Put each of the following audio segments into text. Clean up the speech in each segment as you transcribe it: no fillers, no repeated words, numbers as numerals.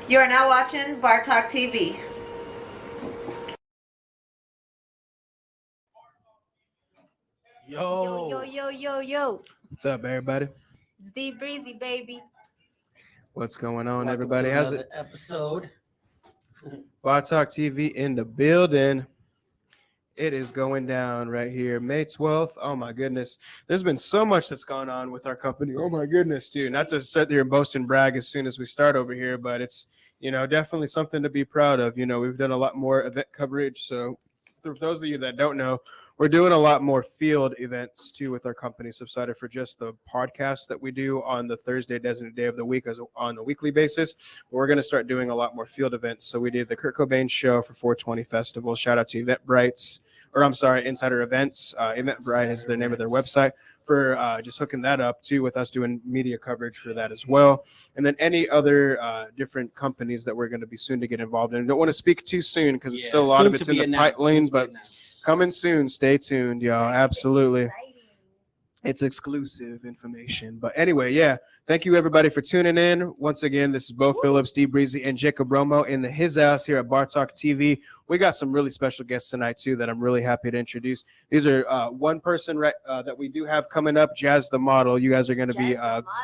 You are now watching Bar Talk TV. Yo. What's up, everybody? It's D Breezy, baby. What's going on, Welcome everybody? to How's another it? episode. Bar Talk TV in the building. It is going down right here, May 12th. Oh my goodness. There's been so much that's gone on with our company. Oh my goodness, dude. Not to sit there and boast and brag as soon as we start over here, but it's, definitely something to be proud of. We've done a lot more event coverage. So for those of you that don't know, we're doing a lot more field events too with our company. So excited for just the podcast that we do on the Thursday designated day of the week as on a weekly basis. But we're going to start doing a lot more field events. So we did the Kurt Cobain show for 420 Festival. Shout out to Insider Events. Eventbrite is the name of their website for just hooking that up too with us doing media coverage for that as well. And then any other different companies that we're going to be soon to get involved in. I don't want to speak too soon because it's still a lot of it's in the pipeline, but coming soon. Stay tuned, y'all. Absolutely. It's exclusive information. But anyway, yeah. Thank you, everybody, for tuning in. Once again, this is Bo Phillips, D Breezy, and Jacob Romo in his house here at Bar Talk TV. We got some really special guests tonight, too, that I'm really happy to introduce. These are one person that we do have coming up, Jazz the Model. You guys are going to be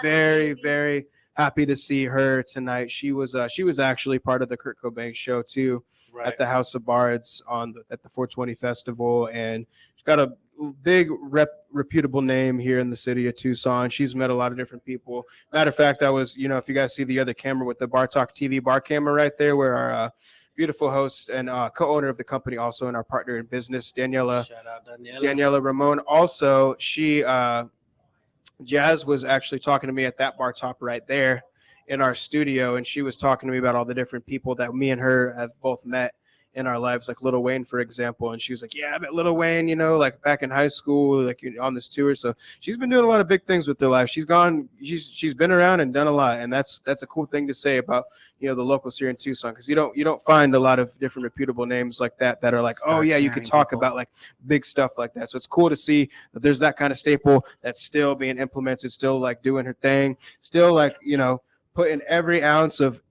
very, very happy to see her tonight. She was actually part of the Kurt Cobain show, too. Right. At the House of Bards at the 420 Festival, and she's got a big reputable name here in the city of Tucson. She's met a lot of different people. Matter of fact, I was, if you guys see the other camera with the Bar Talk TV bar camera right there, where our beautiful host and co-owner of the company, also and our partner in business, Daniela Ramon. Also, Jazz was actually talking to me at that bar top right there in our studio, and she was talking to me about all the different people that me and her have both met in our lives, like Lil Wayne, for example. And she was like, yeah, I met Lil Wayne, like back in high school, like on this tour. So she's been doing a lot of big things with her life. She's been around and done a lot. And that's a cool thing to say about, the locals here in Tucson, because you don't find a lot of different reputable names like that are like, oh yeah, you could talk about like big stuff like that. So it's cool to see that there's that kind of staple that's still being implemented, still like doing her thing, still like, putting every ounce of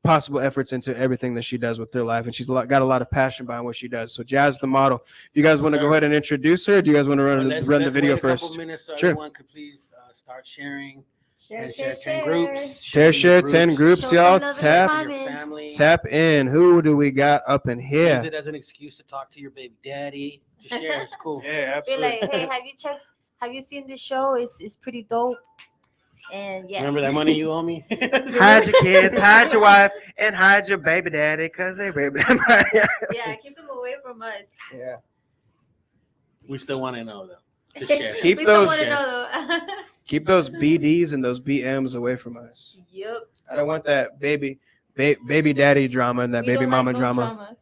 possible efforts into everything that she does with her life, and she's got a lot of passion behind what she does. So Jazz the Model, if you guys want to go ahead and introduce her, do you guys want to run the video first? Couple minutes so sure. Everyone could please start sharing. Share 10 groups. Share 10 groups, y'all. Tap in. Who do we got up in here? Use it as an excuse to talk to your baby daddy. Just share. It's cool. Yeah, absolutely. Be like, hey, have you seen this show? It's pretty dope. And yeah. Remember that money you owe me? Hide your kids, hide your wife, and hide your baby daddy, because they baby daddy. Yeah, keep them away from us. Yeah. We still want to know, though. Just share. Keep those BDs and those BMs away from us. Yep. I don't want that baby daddy drama and that baby mama drama.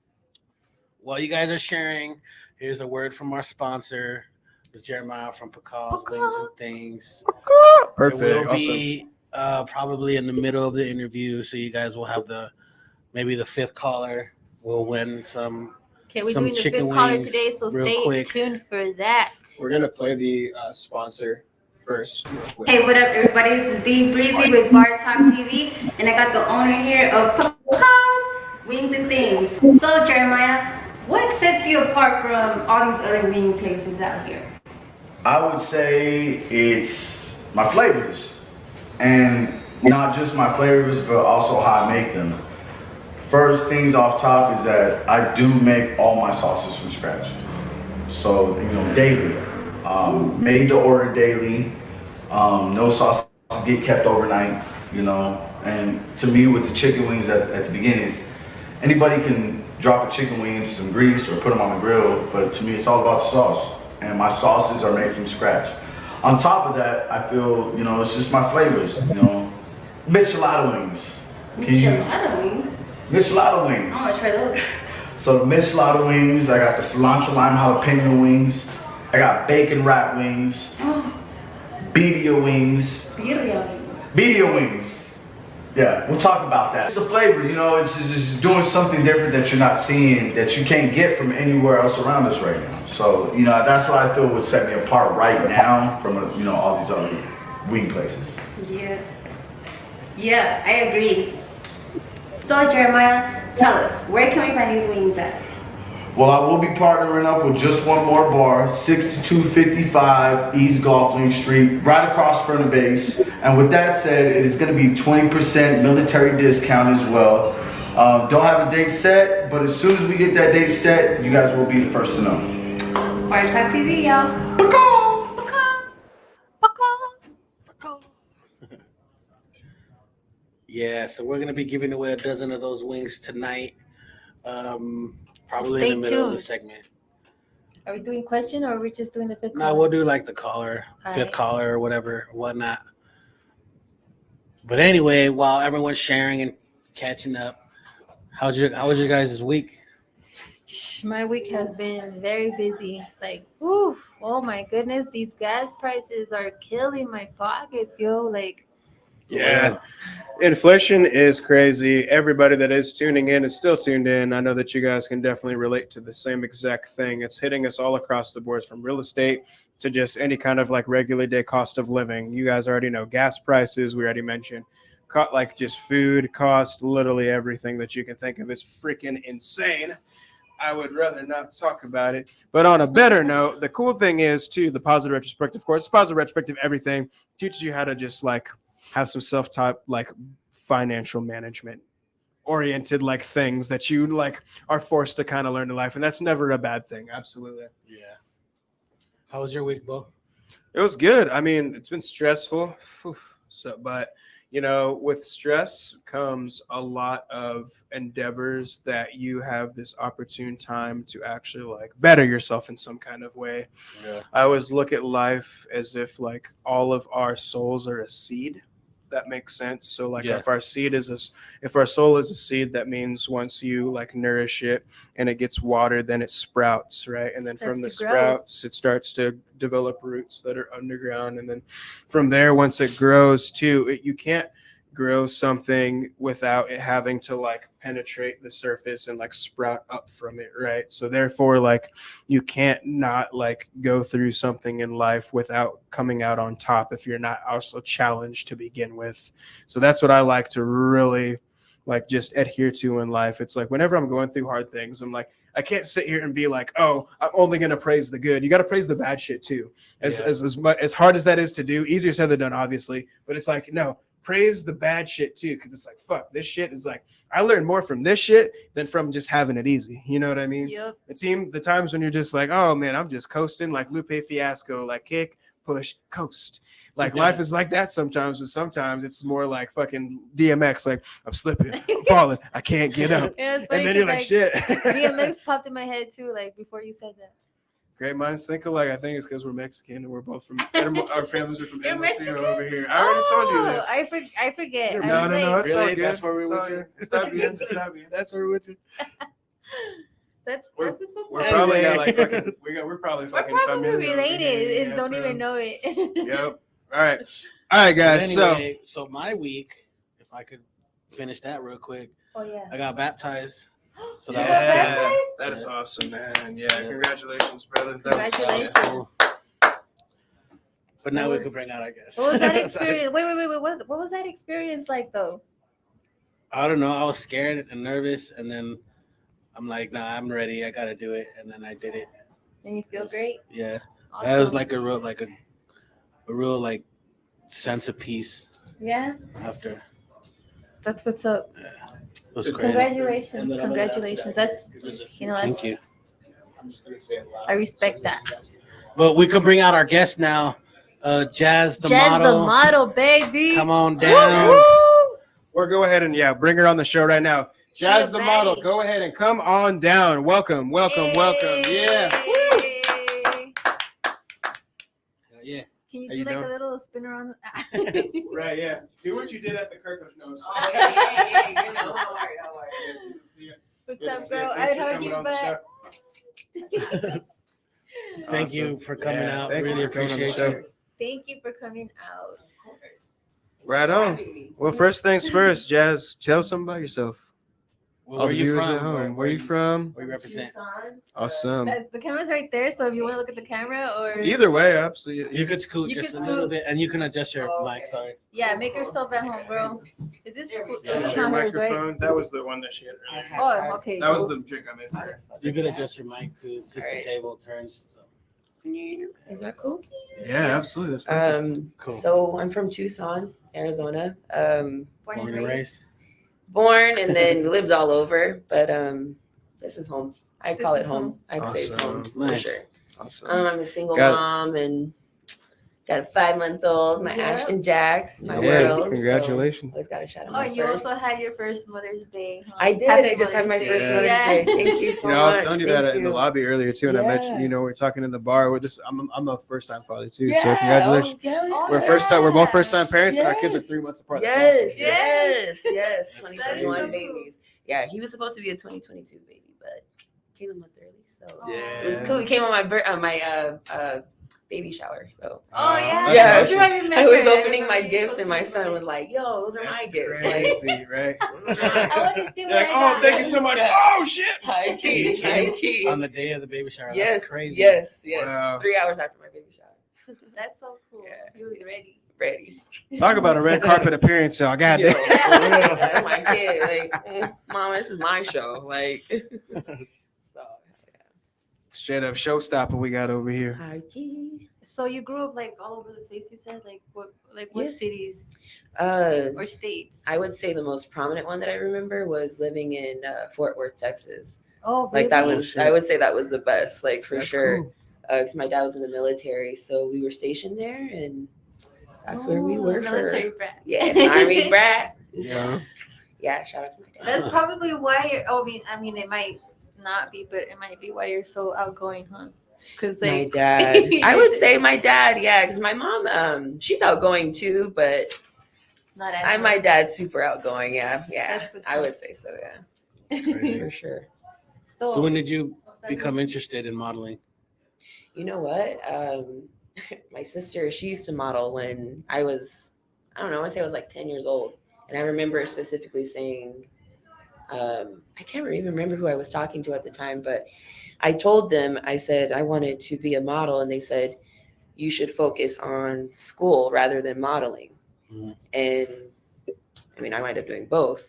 While you guys are sharing, here's a word from our sponsor. It's Jeremiah from Pacal's Wings and Things. Perfect. It will be probably in the middle of the interview, so you guys will have maybe the fifth caller will win some. Okay, we're doing the fifth caller today, so stay tuned for that. We're gonna play the sponsor first. Hey, what up, everybody? This is D Breezy with Bar Talk TV, and I got the owner here of Pacal's Wings and Things. So, Jeremiah, what sets you apart from all these other wing places out here? I would say it's my flavors, and not just my flavors, but also how I make them. First things off top is that I do make all my sauces from scratch. So, daily, made to order daily. No sauces get kept overnight, and to me with the chicken wings at the beginning, anybody can drop a chicken wing into some grease or put them on the grill, but to me it's all about the sauce. And my sauces are made from scratch. On top of that, I feel, it's just my flavors, Michelada wings. Michelada wings? Michelada wings. I want to try those. So the Michelada wings, I got the cilantro lime jalapeno wings, I got bacon wrap wings, birria wings. Birria wings. Yeah, we'll talk about that. The flavor, it's just doing something different that you're not seeing, that you can't get from anywhere else around us right now. So, that's what I feel would set me apart right now from, all these other wing places. Yeah, I agree. So Jeremiah, tell us, where can we find these wings at? Well, I will be partnering up with just one more bar, 6255 East Golfling Street, right across from the base. And with that said, it is going to be 20% military discount as well. Don't have a date set, but as soon as we get that date set, you guys will be the first to know. Bar Talk TV, y'all. Yeah, so we're gonna be giving away a dozen of those wings tonight. Probably stay in the middle of the tuned. segment. Are we doing question or are we just doing the fifth? No, we'll do like the caller, fifth Alright. caller or whatever, whatnot. But anyway, while everyone's sharing and catching up, how was your guys' week? My week has been very busy. Like, whew, oh my goodness, these gas prices are killing my pockets, yo. Like, Yeah. Inflation is crazy. Everybody that is tuning in is still tuned in. I know that you guys can definitely relate to the same exact thing. It's hitting us all across the boards, from real estate to just any kind of like regular day cost of living. You guys already know gas prices. We already mentioned like just food cost, literally everything that you can think of is freaking insane. I would rather not talk about it. But on a better note, the cool thing is too, the positive retrospective course, positive retrospective, everything teaches you how to just like have some self-taught like financial management oriented like things that you like are forced to kind of learn in life, and that's never a bad thing. Absolutely. Yeah. How was your week, Bo? It was good. I mean, it's been stressful. But you know, with stress comes a lot of endeavors that you have this opportune time to actually like better yourself in some kind of way. Yeah. I always look at life as if like all of our souls are a seed. That makes sense. So like Yeah. if our soul is a seed, that means once you like nourish it and it gets watered, then it sprouts, right? And then Starts from the to grow. sprouts, it starts to develop roots that are underground. And then from there, once it grows too, you can't grow something without it having to like penetrate the surface and like sprout up from it, right? So therefore, like you can't not like go through something in life without coming out on top if you're not also challenged to begin with. So that's what I like to really like just adhere to in life. It's like whenever I'm going through hard things, I'm like, I can't sit here and be like, oh, I'm only going to praise the good. You got to praise the bad shit too. As hard as that is to do, easier said than done, obviously. But it's like, no, praise the bad shit too, because it's like, fuck, this shit is like, I learned more from this shit than from just having it easy. You know what I mean? yep. The times when you're just like, oh man, I'm just coasting, like Lupe Fiasco, like kick, push, coast. Like life is like that sometimes, but sometimes it's more like fucking DMX, like I'm slipping, I'm falling, I can't get up. Yeah, it's funny And then you're 'cause, like, shit. DMX popped in my head too, like before you said that. Great minds think alike. I think it's because we're Mexican and we're both from our families are from You're Hermosillo Mexican? over here. I already told you this. I forget. No, I no, relate. it's all Really? good. That's where we It's went all to? good. Está bien, está bien. That's where we went to. That's We're- what's up. We're with probably Anyway. got like fucking. We're probably We're fucking probably familiar over related here. and Yeah, don't for even real. know it. Yep. All right. All right, guys. Anyway, so my week, if I could finish that real quick, Oh yeah. I got baptized. So Yeah, that was baptized? that is awesome, man. Yeah, Yeah. congratulations, brother. That was Congratulations. awesome. But now What we was- could bring out our guest. What was that experience? Wait. What was that experience like though? I don't know. I was scared and nervous, and then I'm like, nah, I'm ready. I gotta do it, and then I did it. And you feel great? Yeah, Awesome. that was like a real like sense of peace Yeah, after. that's what's up. It was great. Congratulations. Congratulations. That's Thank you. I'm just gonna say it loud. I respect that. But we could bring out our guest now, Jazz the Jazz model. the model, baby. Come on down. Or go ahead and bring her on the show right now. She Jazz a the model, baddie. go ahead and come on down. Welcome. Yeah. Hey. Yeah. Can you How do you like doing? a little spinner on? Right, yeah. Do what you did at the Kirk. No, Oh, yeah. You know, don't worry. What's Good to up, see you. bro? Thanks I for heard coming you, on the but show. Thank you Awesome. for coming Yeah, out. thank you Really for coming on the appreciate show. you. thank you for coming out. Right on. Well, first things first, Jazz, tell something about yourself. Where All are the you viewers from? at home. Where you from? Where you represent? Awesome. The camera's right there, so if you want to look at the camera or Either way, absolutely. You could scoot You just could a little scoot. bit, and you can adjust your Oh, mic. okay. Sorry. yeah, make yourself at home, bro. Is this Is this is your not hers, right? microphone? That was the one that she had earlier. Oh, okay. That was the drink I made for her. You could adjust your mic too. It's just Alright. the table turns. So. Is that cool? Yeah, absolutely. That's perfect. Cool. So I'm from Tucson, Arizona. Born and raised. Born and then lived all over, but this is home. I call This it is home. home. I'd say it's home Awesome. for Nice. sure. Awesome. I'm a single Got- mom and got a 5-month-old, my Yeah. Ashton Jax, my Yeah, world. congratulations. So always got to shout out Oh, my you first. also had your first Mother's Day. Huh? I did. Happy I just had my Mother's first Day. Mother's Yeah. Day. Thank you so You know, I was much. telling you that Thank in the you. lobby earlier too, and I Yeah. mentioned, we were talking in the bar with this. I'm a first time father too, Yeah. so congratulations. Oh, yeah. We're both first time parents, and our kids are Yes. 3 months apart. Yes, That's awesome. yes, yes. That's 2021 crazy. babies. Yeah, he was supposed to be a 2022 baby, but came a month early, so Yeah. it was cool. He came on my baby shower, so Oh yeah. Yeah. That's right, I I remember. was opening my remember you gifts, and my posted son it. was like, "Yo, those are That's my gifts." Like, crazy, right? I want to see You're what like, I oh, got. thank you so much. Oh shit! high key, high key. On the day of the baby shower. Yes, That's crazy. yes, yes. Wow. 3 hours after my baby shower, That's so cool. Yeah. He was ready. ready. Talk about a red carpet appearance, y'all. God Yo, damn. that's my kid. Like, Mama, this is my show. Like, so Straight up showstopper we got over here. high key. So you grew up like all over the place. You said what Yeah. cities Uh, or states? I would say the most prominent one that I remember was living in Fort Worth, Texas. Oh, Like that really? was, shit. I would say that was the best, like for That's sure. cool. Because my dad was in the military, so we were stationed there, and that's where we Oh, were military for. brat. Yes, Army brat. Yeah. Yeah, shout out to my dad. That's probably why you're. Oh, I mean, it might not be, but it might be why you're so outgoing, huh? Because My like dad. I would say my dad, yeah, because my mom, she's outgoing too, but not as my much. dad's super outgoing. Yeah, yeah, That's what's I up. would say so. Yeah, Crazy. for sure. So when did you Oh, sorry. become interested in modeling? You know what? My sister, she used to model when I was, I don't know, I want to say I was like 10 years old. And I remember specifically saying, I can't even remember who I was talking to at the time, but I told them, I said, I wanted to be a model. And they said, you should focus on school rather than modeling. Mhm. And I mean, I wound up doing both,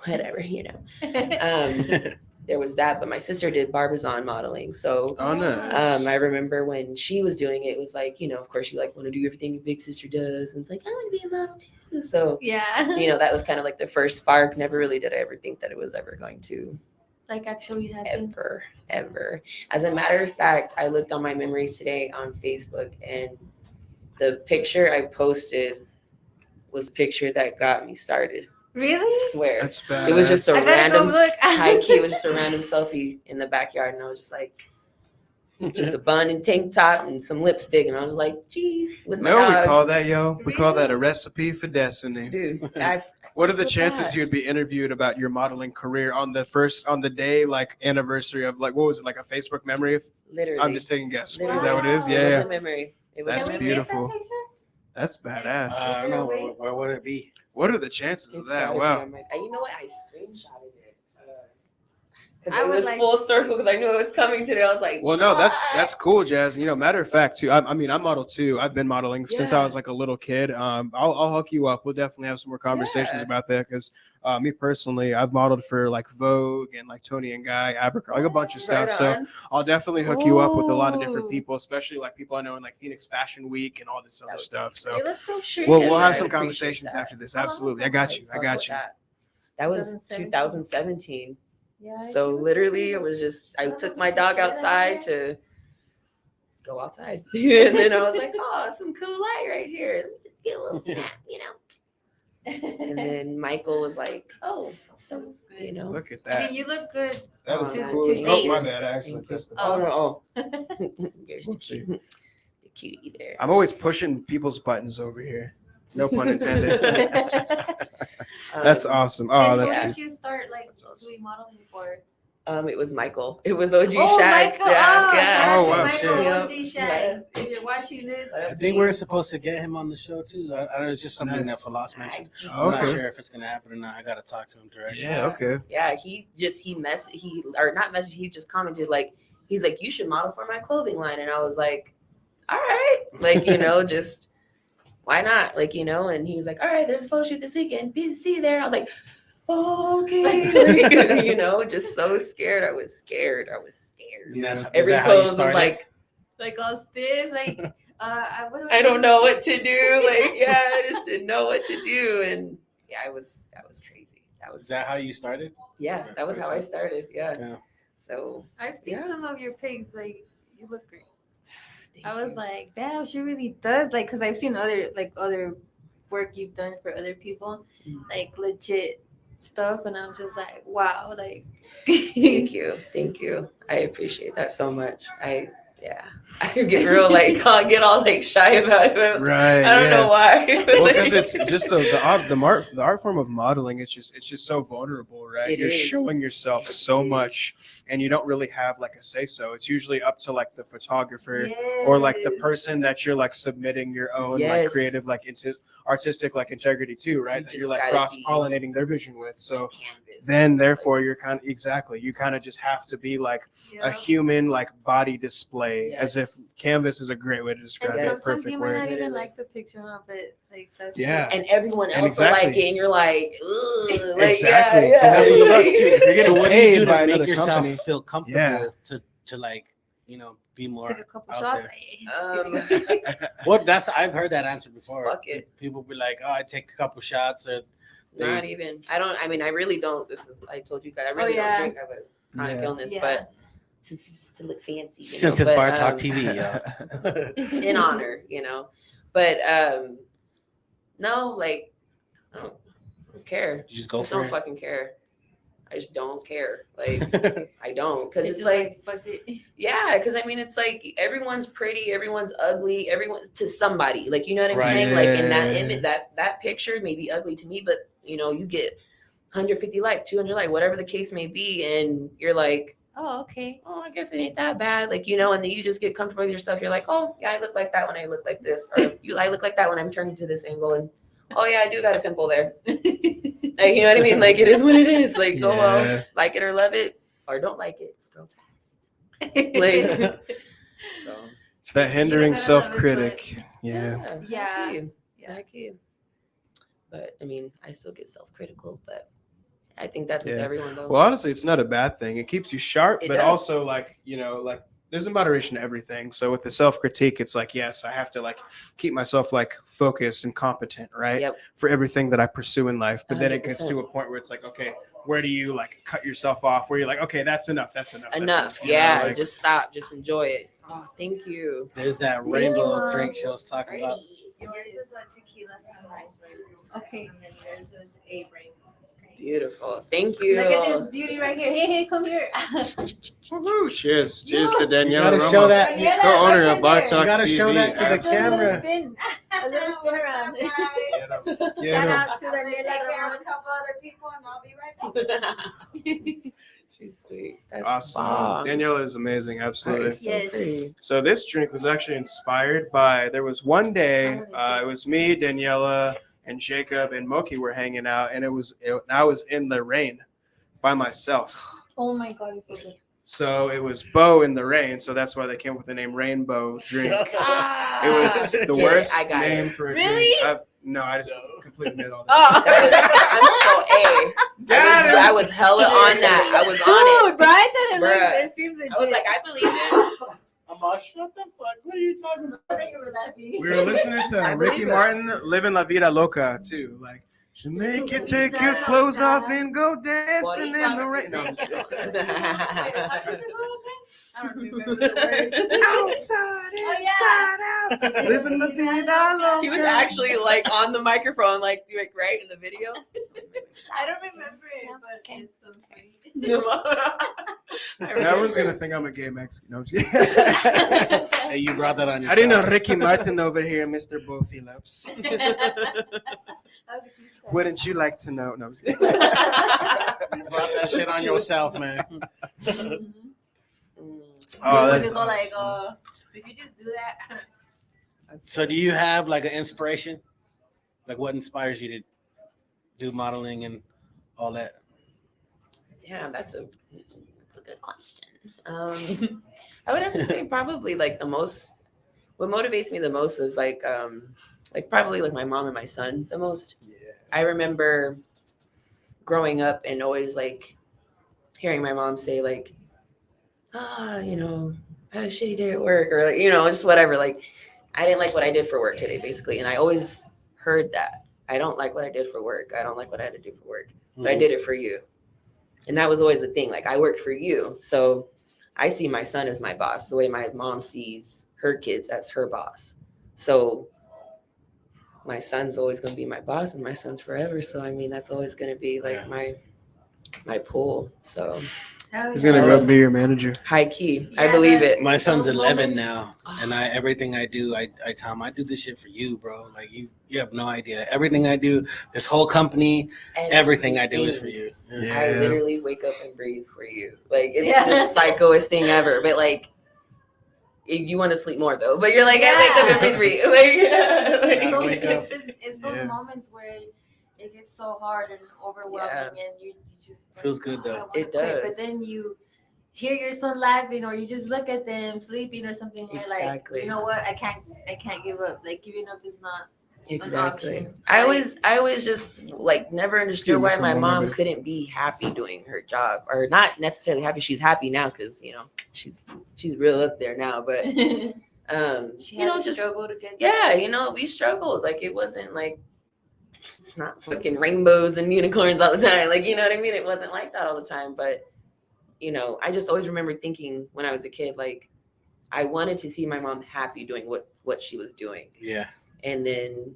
whatever, you know. There was that, but my sister did Barbizon modeling. So Oh, nice. I remember when she was doing it, it was like, you know, of course you like want to do everything your big sister does. And it's like, I want to be a model too. So, Yeah. you know, that was kind of like the first spark. Never really did I ever think that it was ever going to Like actually happen. ever. As a matter of fact, I looked on my memories today on Facebook, and the picture I posted was the picture that got me started. Really? Swear. That's bad. It was just a I gotta go random look. high key. It was just a random selfie in the backyard, and I was just like, just a bun and tank top and some lipstick, and I was like, geez, with my No, we dog. call that, yo. We call that a recipe for destiny. Dude, What are the so chances bad. you'd be interviewed about your modeling career on the day, like anniversary of like, what was it, like a Facebook memory? literally. I'm just taking a guess. Is literally. that what it is? It Yeah, was yeah. a memory. It was That's a Can memory. we get that beautiful. picture? That's badass. I don't know. Where would it be? What are the chances of It's that? gotta be Wow. on my- you know what? I screenshotted it. I Because it would was like- full circle because I knew it was coming today. I was like, Well, no, that's "What?" cool, Jazz. You know, matter of fact, too. I mean, I model too. I've been modeling since I Yeah. was like a little kid. I'll hook you up. We'll definitely have some more conversations Yeah. about that because me personally, I've modeled for like Vogue and like Tony and Guy, Abercrombie, like a bunch of stuff. Right So on. I'll definitely hook you up with a lot of different Ooh. people, especially like people I know in like Phoenix Fashion Week and all this other That would- stuff. So You look so chic. we'll and have I some appreciate conversations that. after this. Absolutely, I got you. I fuck got with you. That was 2017. 2017. Yeah. So literally, it was just I took my dog outside to go outside, and then I was like, "Oh, some cool light right here. Let me just get a little snap, you know." And then Michael was like, "Oh, so you know." Look at I that. mean, you look good. That is Oh, the man. coolest. To Oh, date. my bad. I actually Thank you. pressed the Oh button. no! Oh, there's the Whoopsie. cute, the cutie there. I'm always pushing people's buttons over here. No pun intended. That's Um, awesome. And Oh, who that's yeah. good. did you start like That's awesome. doing modeling for? It was Michael. It was OG Oh, Shags. Michael. Yeah, Oh, yeah. shout out Oh, to wow, Michael, shit. OG Shags. If you're watching this, I think we're supposed to get him on the show too. I know it's just something Nice. that Falas mentioned. Oh, I'm not okay. sure if it's gonna happen or not. I gotta talk to him directly. Yeah, okay. Yeah, he just commented like, he's like, you should model for my clothing line. And I was like, all right, like, just why not? Like, and he was like, all right, there's a photo shoot this weekend. See you there. I was like, oh, okay. Like, just so scared. I was scared. Is Every that how you pose was started? like all stiff, like I don't know what to do. Like, yeah, I just didn't know what to do. And yeah, that was crazy. Is that how you started? Yeah, that was how I started. Yeah. Yeah. So I've seen Yeah. some of your pics. Like you look great. thank I was you. like, damn, she really does. Like, cause I've seen other work you've done for other people, like legit stuff, and I'm just like, wow, like. Thank you. I appreciate that so much. I get real like I'll get all like shy about it. But Right. I don't know why. Well, because it's just the art form of modeling. It's just so vulnerable, right? It You're is. showing yourself It so is. much, and you don't really have like a say so. It's usually up to like the photographer or like the Yes. person that you're like submitting your own like Yes. creative like artistic like integrity to, right? You That just you're like gotta cross be- pollinating their vision with. So Canvas. then therefore you're kind of you kind of just have to be like a Yeah. human like body display, as if Yes. canvas is a great way to And describe it. sometimes Perfect you might word. not even Literally. like the picture of it. Like that's Yeah. And everyone And else will like exactly. it, and you're like, ugh, like Exactly. yeah. And that's what sucks, too. If you're So getting what do you paid do by to make another yourself company, feel comfortable Yeah. to like be more Take a couple out shots. there? What I've heard that answer before. Fuck it. People be like, oh, I take a couple shots or Not even. I really don't. I told you guys, I really yeah. don't drink. I have a chronic Yeah. illness, Yeah. but to look fancy. since it's but, Bar Talk TV, yo. in honor, But no, like I don't care. You just go I just for don't it. fucking care. I just don't care. Like I don't, because it's just like fuck it. yeah, because it's like everyone's pretty, everyone's ugly, everyone's to somebody. Like you know what I'm Right. saying? Like in that Yeah. image, that picture may be ugly to me, but you get 150 like 200 like whatever the case may be, and you're like, Oh, okay. oh, I guess it ain't that bad. Like, and then you just get comfortable with yourself. You're like, oh, yeah, I look like that when I look like this. Or I look like that when I'm turning to this angle. And, oh, yeah, I do got a pimple there. Like, you know what I mean? Like, it is what it is. Like, oh, well, Yeah. like it or love it or don't like it. Scroll past. Like, so. It's that hindering gotta love it, self-critic. Yeah. Yeah. Like you. But, I still get self-critical, but I think that's with Yeah. everyone, though. Well, honestly, it's not a bad thing. It keeps you sharp, It but does. also like there's a moderation to everything. So with the self-critique, it's like, yes, I have to like keep myself like focused and competent, right? Yep. For everything that I pursue in life. But then it gets 100%. to a point where it's like, okay, where do you like cut yourself off? Where you're like, okay, that's enough. That's enough. That's Enough. you know, Yeah. like- Just stop. Just enjoy it. Oh, thank you. There's that rainbow drink she was talking about. Yours is a tequila sunrise rose. Okay. And then yours is a rainbow. Beautiful. Thank you. Look at this beauty right here. Hey, come here. Woo-hoo. Cheers. Cheers to You Danielle. gotta Romo, show that. Daniela, co-owner of bartender. Bar Talk You gotta TV. show that to the Let's do a little camera. spin. A little spin around. What's up, guys? Get Shout 'em. out to I'm gonna take care Daniela. of a couple other people and I'll be right back. She's sweet. That's Awesome. bomb. Danielle is amazing. Absolutely. That is so Yes. pretty. So this drink was actually inspired by, there was one day, it was me, Daniela, and Jacob and Moki were hanging out, and I was in the rain by myself. Oh my God, it's so good. So it was Bo in the rain, so that's why they came up with the name Rainbow Drink. It was the Get it, worst I got name it. for a Really? drink. No, I just completely made all Oh, that. I'm so A. I was hella on that. I was on it. Dude, right? That it Bruh. looks, it seems legit. I was like, I believe it. I'm all, shut the fuck. What are you talking about? We were listening to I Ricky believe it. Martin, Living La Vida Loca, too. Like, should make you take your clothes off and go dancing in the rain. No, I'm just kidding. I don't remember the words. Outside, Oh, inside out, living la vida loca. He was actually like on the microphone, like right in the video. I don't remember it, but it's so funny. Everyone's gonna think I'm a gay Mexican. No, I'm just kidding. Hey, you brought that on I yourself. didn't know Ricky Martin over here, Mr. Bo Phillips. Wouldn't you like to know? No, I'm just kidding. You brought that shit on yourself, man. Mhm. Mm, Oh, When that's you go like, awesome. did you just do that? that's So do you have like an inspiration? Like what inspires you to do modeling and all that? Yeah, that's a good question. I would have to say probably like the most. What motivates me the most is like probably like my mom and my son the most. Yeah. I remember growing up and always like hearing my mom say like, you know, I had a shitty day at work, or like, you know, just whatever. Like, I didn't like what I did for work today, basically, and I always heard that. I don't like what I did for work. I don't like what I had to do for work, but I did it for you. And that was always the thing. Like, I worked for you. So I see my son as my boss, the way my mom sees her kids as her boss. So my son's always going to be my boss, and my son's forever. So, I mean, that's always going to be like my pull. So He's gonna go be your manager. high key. I Yeah, believe that- it. My son's Those 11 moments- now, and everything I do, I tell him I do this shit for you, bro. Like you have no idea. Everything I do, this whole company, everything I do is for you. Yeah. I literally wake up and breathe for you. Like it's Yeah. the psychoest thing ever. But like, if you want to sleep more though. But you're like, I wake up and breathe for you. Like, It's those, wake up. it's those Yeah. moments where it gets so hard and overwhelming, and you just like, Feels good, though. I wanna It quit. does. But then you hear your son laughing, or you just look at them sleeping or something. And you're Exactly. like, you know what? I can't give up. Like giving up is not. exactly. option. I always just like never understood Excuse me why for my a mom moment. couldn't be happy doing her job, or not necessarily happy. She's happy now because you know she's real up there now. But She you had know, to just struggle to get. yeah, you know, we struggled. Like it wasn't like it's not fucking rainbows and unicorns all the time. Like you know what I mean? It wasn't like that all the time. But you know, I just always remember thinking when I was a kid, like I wanted to see my mom happy doing what she was doing. Yeah. And then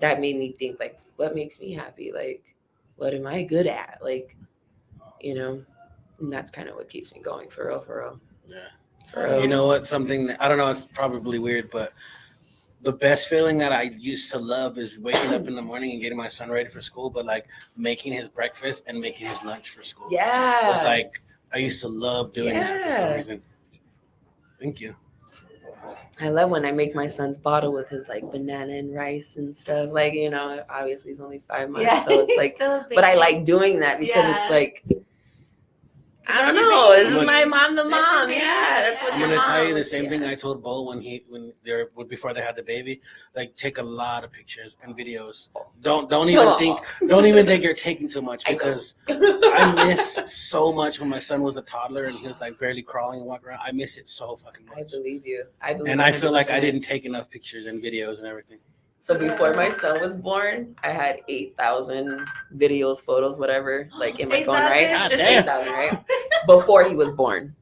that made me think like, what makes me happy? Like, what am I good at? Like, you know, and that's kind of what keeps me going for real. Yeah. For real. You know what? Something that I don't know. It's probably weird, but the best feeling that I used to love is waking up in the morning and getting my son ready for school, but like making his breakfast and making his lunch for school. Yeah. It's like I used to love doing that for some Yeah. reason. Thank you. I love when I make my son's bottle with his like banana and rice and stuff. Like, you know, obviously he's only 5 months. Yeah, So it's like, still a but I baby. like doing that because Yeah. it's like, I don't That's your know. baby. It's just my mom, the That's mom. your baby. Yeah. That's what I'm your gonna tell you mom- the same thing yeah. I told Bo before they had the baby. Like take a lot of pictures and videos. Don't even think you're taking too much, I know. because I miss so much when my son was a toddler and he was like barely crawling and walking around. I miss it so fucking I much. believe you. I believe And I feel like I 100%. didn't take enough pictures and videos and everything. So before my son was born, I had 8,000 videos, photos, whatever, like in my phone, right? 8,000? Just Damn. 8,000, right? Before he was born.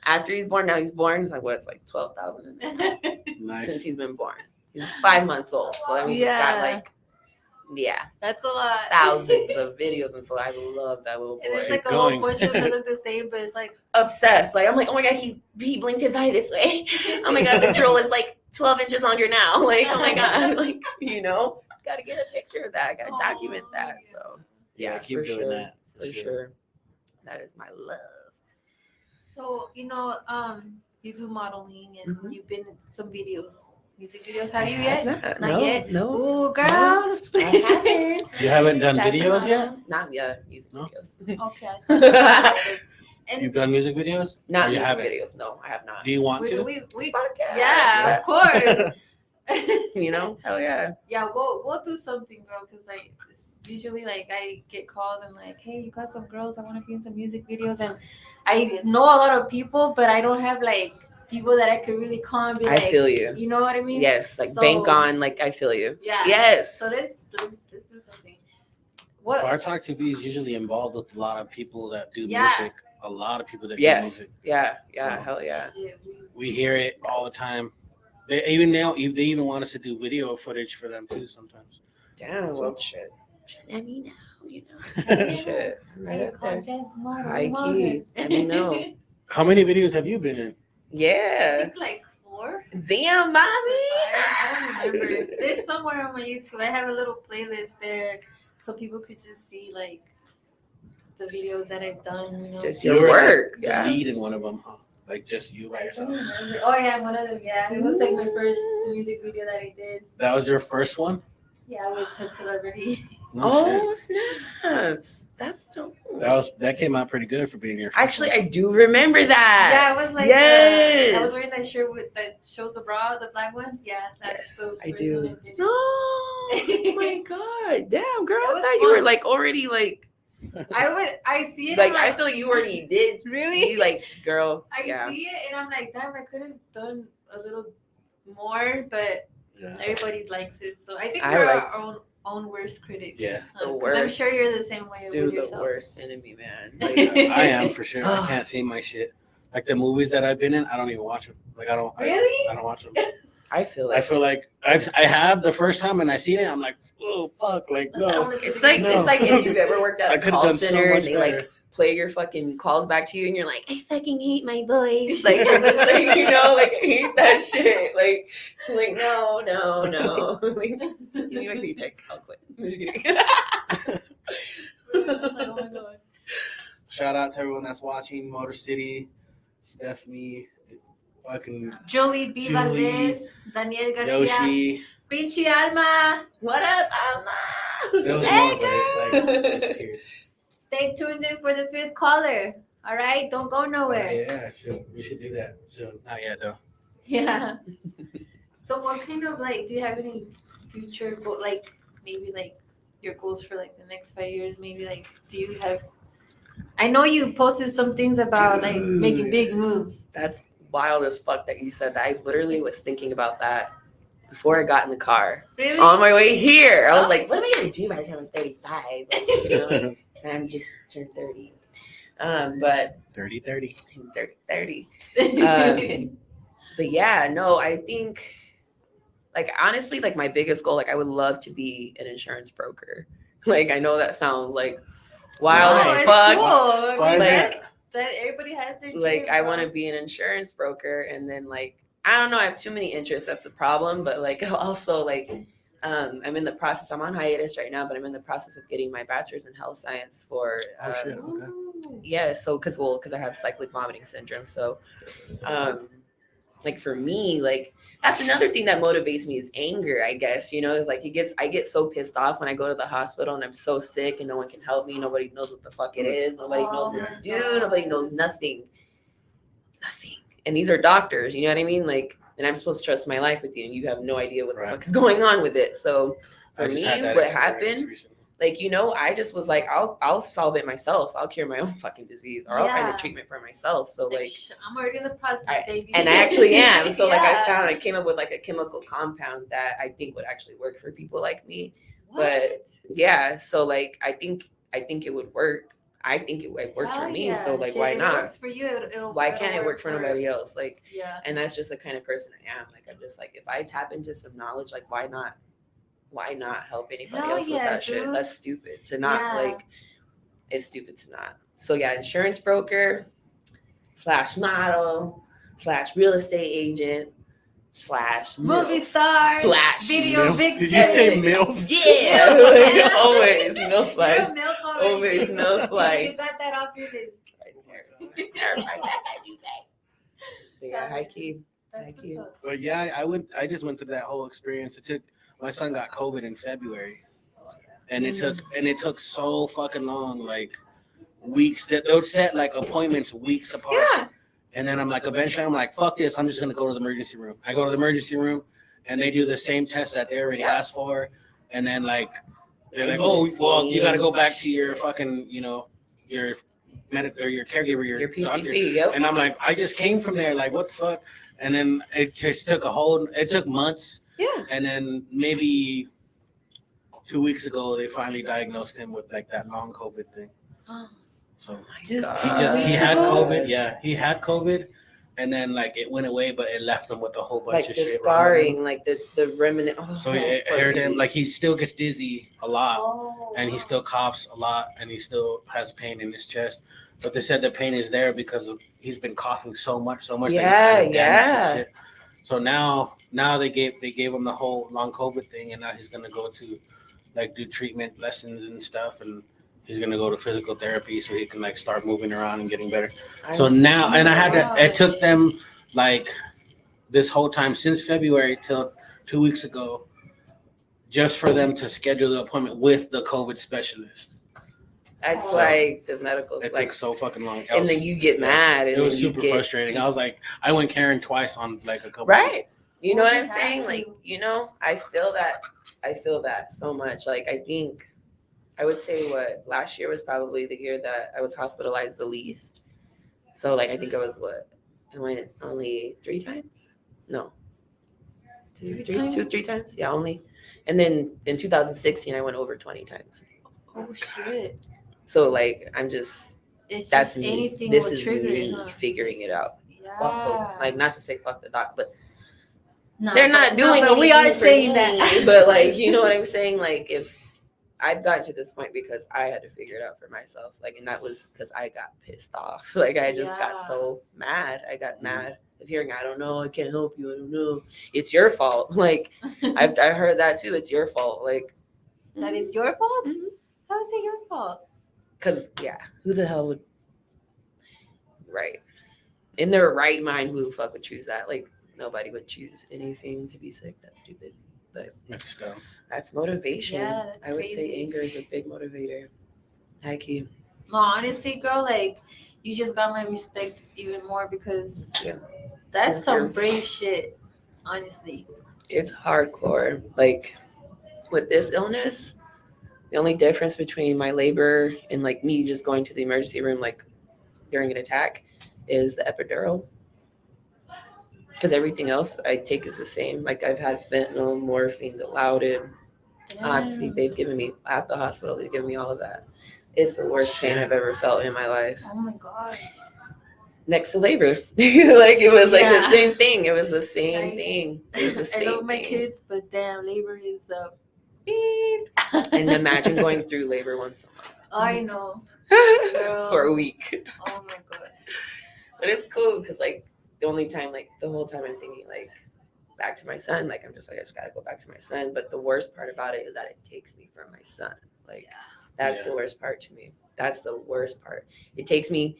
After he's born, now he's born. It's like what? It's like 12,000 since Nice. he's been born. He's 5 months old, so that means it's got Yeah. like, yeah, That's a lot. thousands of videos and photos. I love that little And it's boy. like a going. whole bunch of them that look the same, but it's like Obsessed. Like I'm like, oh my god, he blinked his eye this way. Oh my god, the drill is like 12 inches longer now. Like oh my god, like you know, gotta get a picture of that. Gotta document that. So Yeah, keep for doing sure. that. For sure. That is my love. so. You know, you do modeling and Mhm. you've been in some videos, music videos. Have you yet? Not Not yet. No. Ooh, girl. I haven't. You haven't done Definitely videos yet? Not yet. Music No? videos. Okay. You've And done music videos? Not Or you music haven't? videos. No, I have not. Do you want to? we Fuck yeah, of course. You know? Hell yeah. Yeah, we'll do something, girl. Cause like it's usually like I get calls and like, hey, you got some girls, I want to be in some music videos, and I know a lot of people, but I don't have like people that I could really call and be I like, feel you. You know what I mean? Yes, like So- bank on, like I feel you. Yeah. Yes. So let's do something. What? Bar Talk TV is usually involved with a lot of people that do Yeah. music. A lot of people that do Yes. music. Yeah. So- Hell yeah. Shit, We hear it all the time. They even want us to do video footage for them too sometimes. Damn. So- Well, shit. Let me know. You know. Shit. Hey, Right up call there. Jess Moore, High Moore. key. Let me know. How many videos have you been in? I Yeah. think like 4. Damn, Bobby. I don't remember. There's somewhere on my YouTube. I have a little playlist there, so people could just see like the videos that I've done. You know. Just You your were, like, work. the Yeah. lead in one of them, huh? Like just you by I don't yourself. remember. Oh yeah, one of them. Yeah, it was like my first music video that I did. That was your first one? Yeah, with a celebrity. No Snaps. That's dope. shit. That came out pretty good for being your first Actually, one. I do remember that. Yeah, it was like Yes. I was wearing that shirt with that shows the bra, the black one. Yeah, that's Yes, the I first do. one I did. No, oh my god, damn girl! It I was thought you were fun. like already like I see it. like I'm I feel like you already did. Really? See, like girl. I Yeah. see it and I'm like, damn, I could have done a little more, but Yeah. everybody likes it. So I think I we're like- our own worst critics. Yeah. The 'Cause I'm worst. sure you're the same way Dude, with the yourself. worst enemy, man. I am for sure. I can't see my shit. Like the movies that I've been in, I don't even watch them. Like I don't watch them. I feel I like feel like I have the first time and I seen it, I'm like, oh fuck, like no. it's like No. it's like if you've ever worked I at a could have call done so center much and they better. like play your fucking calls back to you and you're like, I fucking hate my voice. Like I'm just like, you know, like I hate that shit. Like no. Like, give me my paycheck. I'll quit. Just kidding. Oh my God. Shout out to everyone that's watching Motor City, Stephanie, fucking Jolie B. Julie, Valdez, Daniel Garcia, Yoshi. Pinchy Alma. What up, Alma? There was Hey, more, but it like disappeared. Stay tuned in for the 5th caller. All right, don't go nowhere. Yeah, we should do that soon. Not yet though. Yeah. So what kind of like do you have any future goal, like maybe like your goals for like the next 5 years? Maybe like do you have I know you posted some things about like making big moves. That's wild as fuck that you said that. I literally was thinking about that before I got in the car. Really? On my way here, I was Oh. like, what am I gonna do by the time I'm 35? Like, you know, so I'm just turned 30. But 30. 30. But yeah, no, I think like honestly, like my biggest goal, like I would love to be an insurance broker. Like I know that sounds like wild Oh, as it's fuck. cool. I Why mean, is Like- that? that everybody has their Like dream, I bro. want to be an insurance broker and then like I don't know, I have too many interests, that's the problem, but like also like I'm in the process, I'm on hiatus right now, but I'm in the process of getting my bachelor's in health science for Oh shit, okay. yeah, so because I have cyclic vomiting syndrome, so like for me, like that's another thing that motivates me is anger, I guess, you know. It's like I get so pissed off when I go to the hospital and I'm so sick and no one can help me, nobody knows what the fuck it is, nobody knows what to do, nobody knows nothing, and these are doctors, you know what I mean, like, and I'm supposed to trust my life with you and you have no idea what the Right. fuck is going on with it. So I for just me, had that what experience happened, recently. like, you know, I just was like, I'll solve it myself. I'll cure my own fucking disease, or I'll find Yeah. a treatment for myself. So like, I'm already in the process, baby. and I actually am. So like, Yeah. I came up with like a chemical compound that I think would actually work for people like me. What? Yeah. So like, I think it would work. I think it works for Hell me. yeah. So like, Shit, why if it not? works for you, Why can't it work for nobody else? Like, Yeah. and that's just the kind of person I am. Like, I'm just like, if I tap into some knowledge, like, why not help anybody Hell else with yeah, that shit? dude. That's stupid to not Yeah. like. It's stupid to not. So yeah, insurance broker / model / real estate agent / Movie star / video Milf? vixen. Did you say MILF? Yeah, Yeah. like, always milk You're a life. milk already. Always milk life. You got that off your list. But yeah, high key. That's Thank you. what's up. But yeah, I just went through that whole experience. My son got COVID in February. And it took so fucking long, like weeks. That they'll set like appointments weeks apart. Yeah. And then I'm like, eventually I'm like, fuck this, I'm just gonna go to the emergency room. I go to the emergency room and they do the same test that they already asked for. And then like they're like, oh well, you gotta go back to your fucking, you know, your medical or your caregiver, your doctor. PCP. Yep. And I'm like, I just came from there, like what the fuck? And then it just took it took months. Yeah. And then maybe 2 weeks ago, they finally diagnosed him with like that long COVID thing. So Just he had COVID. Yeah, he had COVID, and then like it went away, but it left him with a whole bunch Like of the shit. scarring, like the remnant. Oh, So it aired him like he still gets dizzy a lot, Oh, and he still coughs a lot, and he still has pain in his chest. But they said the pain is there because he's been coughing so much that Yeah, it kind of damaged yeah. his shit. So now they gave him the whole long COVID thing, and now he's gonna go to like do treatment lessons and stuff, and He's gonna go to physical therapy so he can like start moving around and getting better. I'm So now, and I had to. Wow. It took them like this whole time since February till 2 weeks ago, just for them to schedule the appointment with the COVID specialist. That's So, why the medical It like, took so fucking long. and then you get mad, and It was then you super get frustrating. I was like, I went Karen twice on like a couple. right. You know Well, what you I'm have saying? to. Like, you know, I feel that so much. Like, I think I would say what last year was probably the year that I was hospitalized the least. So like, I think I was I went only 3 times. No, Three times? 3 times. Yeah, only. And then in 2016, I went over 20 times. Oh shit! So like, I'm just It's that's just me. anything This will is trigger me it, huh? figuring it out. Yeah. Fuck those, like not to say fuck the doc, but Nah, they're not but- doing no, but we anything are for saying me, that. but like, you know what I'm saying? Like, if I've gotten to this point because I had to figure it out for myself, like, and that was because I got pissed off. Like, I just got Yeah. so mad. I got mad of hearing, I don't know, I can't help you, I don't know, it's your fault. Like, I heard that too. It's your fault. Like, That is your fault? Mhm. How is it your fault? because yeah, who the hell would, right, in their right mind, who the fuck would choose that? Like, nobody would choose anything to be sick. That's stupid. That's dumb. That's motivation. Yeah, that's I would say crazy. anger is a big motivator. High key. No, honestly, girl, like you just got my respect even more because Yeah. that's Thank some you. brave shit. Honestly. It's hardcore. Like, with this illness, the only difference between my labor and like me just going to the emergency room like during an attack is the epidural. Because everything else I take is the same. Like, I've had fentanyl, morphine, Dilaudid, Oxy. They've given me at the hospital. They've given me all of that. It's the worst pain I've ever felt in my life. Oh my gosh. Next to labor, like it was like Yeah. the same thing. It was the same Right. thing. It was the I same love my thing. kids, but damn, labor is beep. And imagine going through labor once I know. a Girl. month for a week. Oh my gosh. But it's cool because like the only time, like the whole time I'm thinking like back to my son. Like, I'm just like, I just gotta go back to my son. But the worst part about it is that it takes me from my son. Like, that's the worst part to me. That's the worst part. It takes me.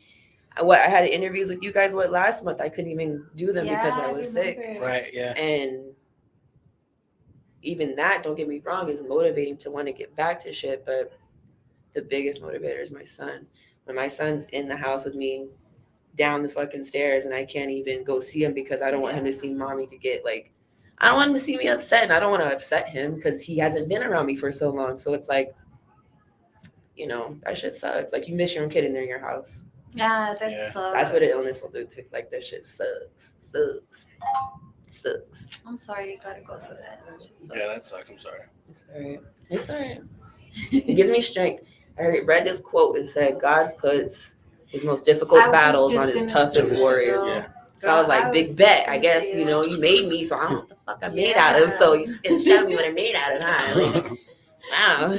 I had interviews with you guys last month. I couldn't even do them because I was sick. Right, yeah. And even that, don't get me wrong, is motivating to want to get back to shit. But the biggest motivator is my son. When my son's in the house with me down the fucking stairs and I can't even go see him because I don't want him to see mommy to get like, I don't want him to see me upset, and I don't want to upset him because he hasn't been around me for so long. So it's like, you know, that shit sucks. Like, you miss your own kid and they're in your house. Yeah, that Yeah. sucks. That's what an illness will do to like, that shit sucks. Sucks. I'm sorry you gotta go through that. That just sucks. Yeah, that sucks. I'm sorry. It's all right. It's all right. It gives me strength. I read this quote. It said, God puts his most difficult I was battles just on his gonna toughest say, warriors. girl. Yeah. So I was like, I big was bet. just I gonna guess, say you know, that. you made me, so I don't know what the fuck I'm made out of. So you can show me what I'm made out of, huh? Like, wow,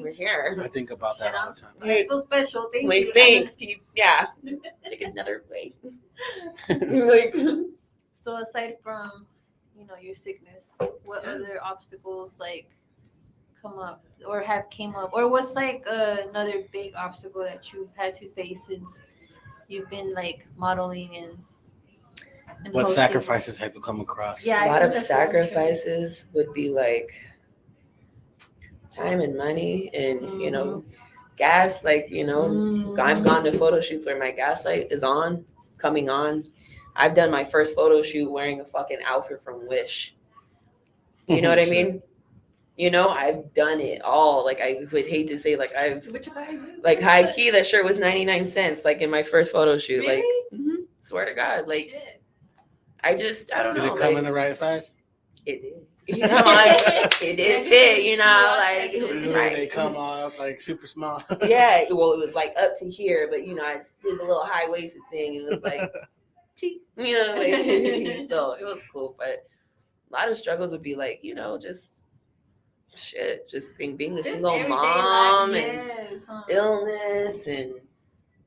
we're here. I think about that all the time. I feel special. Thank Wait, you. thanks. Can you, yeah. Take another way. Like, So aside from, you know, your sickness, what other obstacles like come up or have came up, or what's like another big obstacle that you've had to face since you've been like modeling and What hosting? sacrifices have you come across? Yeah, a I lot think of that's what I'm trying- sacrifices would be like time and money and, you know, gas. Like, you know, I've gone to photo shoots where my gas light is on, coming on. I've done my first photo shoot wearing a fucking outfit from Wish. You know what I mean? You know, I've done it all. Like, I would hate to say, like, Which guys? like, high key, that shirt was 99 cents, like, in my first photo shoot. Really? Like, swear to God. Like, Shit. I just, I don't Did know. it come like, in the right size? it did. You know, like, it did fit, you know, like, it was Usually right. they come up like super small. Yeah, well, it was like up to here, but, you know, I just did the little high-waisted thing, and it was like, cheap, you know, like, so it was cool. But a lot of struggles would be like, you know, just shit, just being a Just single everyday mom life, and yes, huh? illness and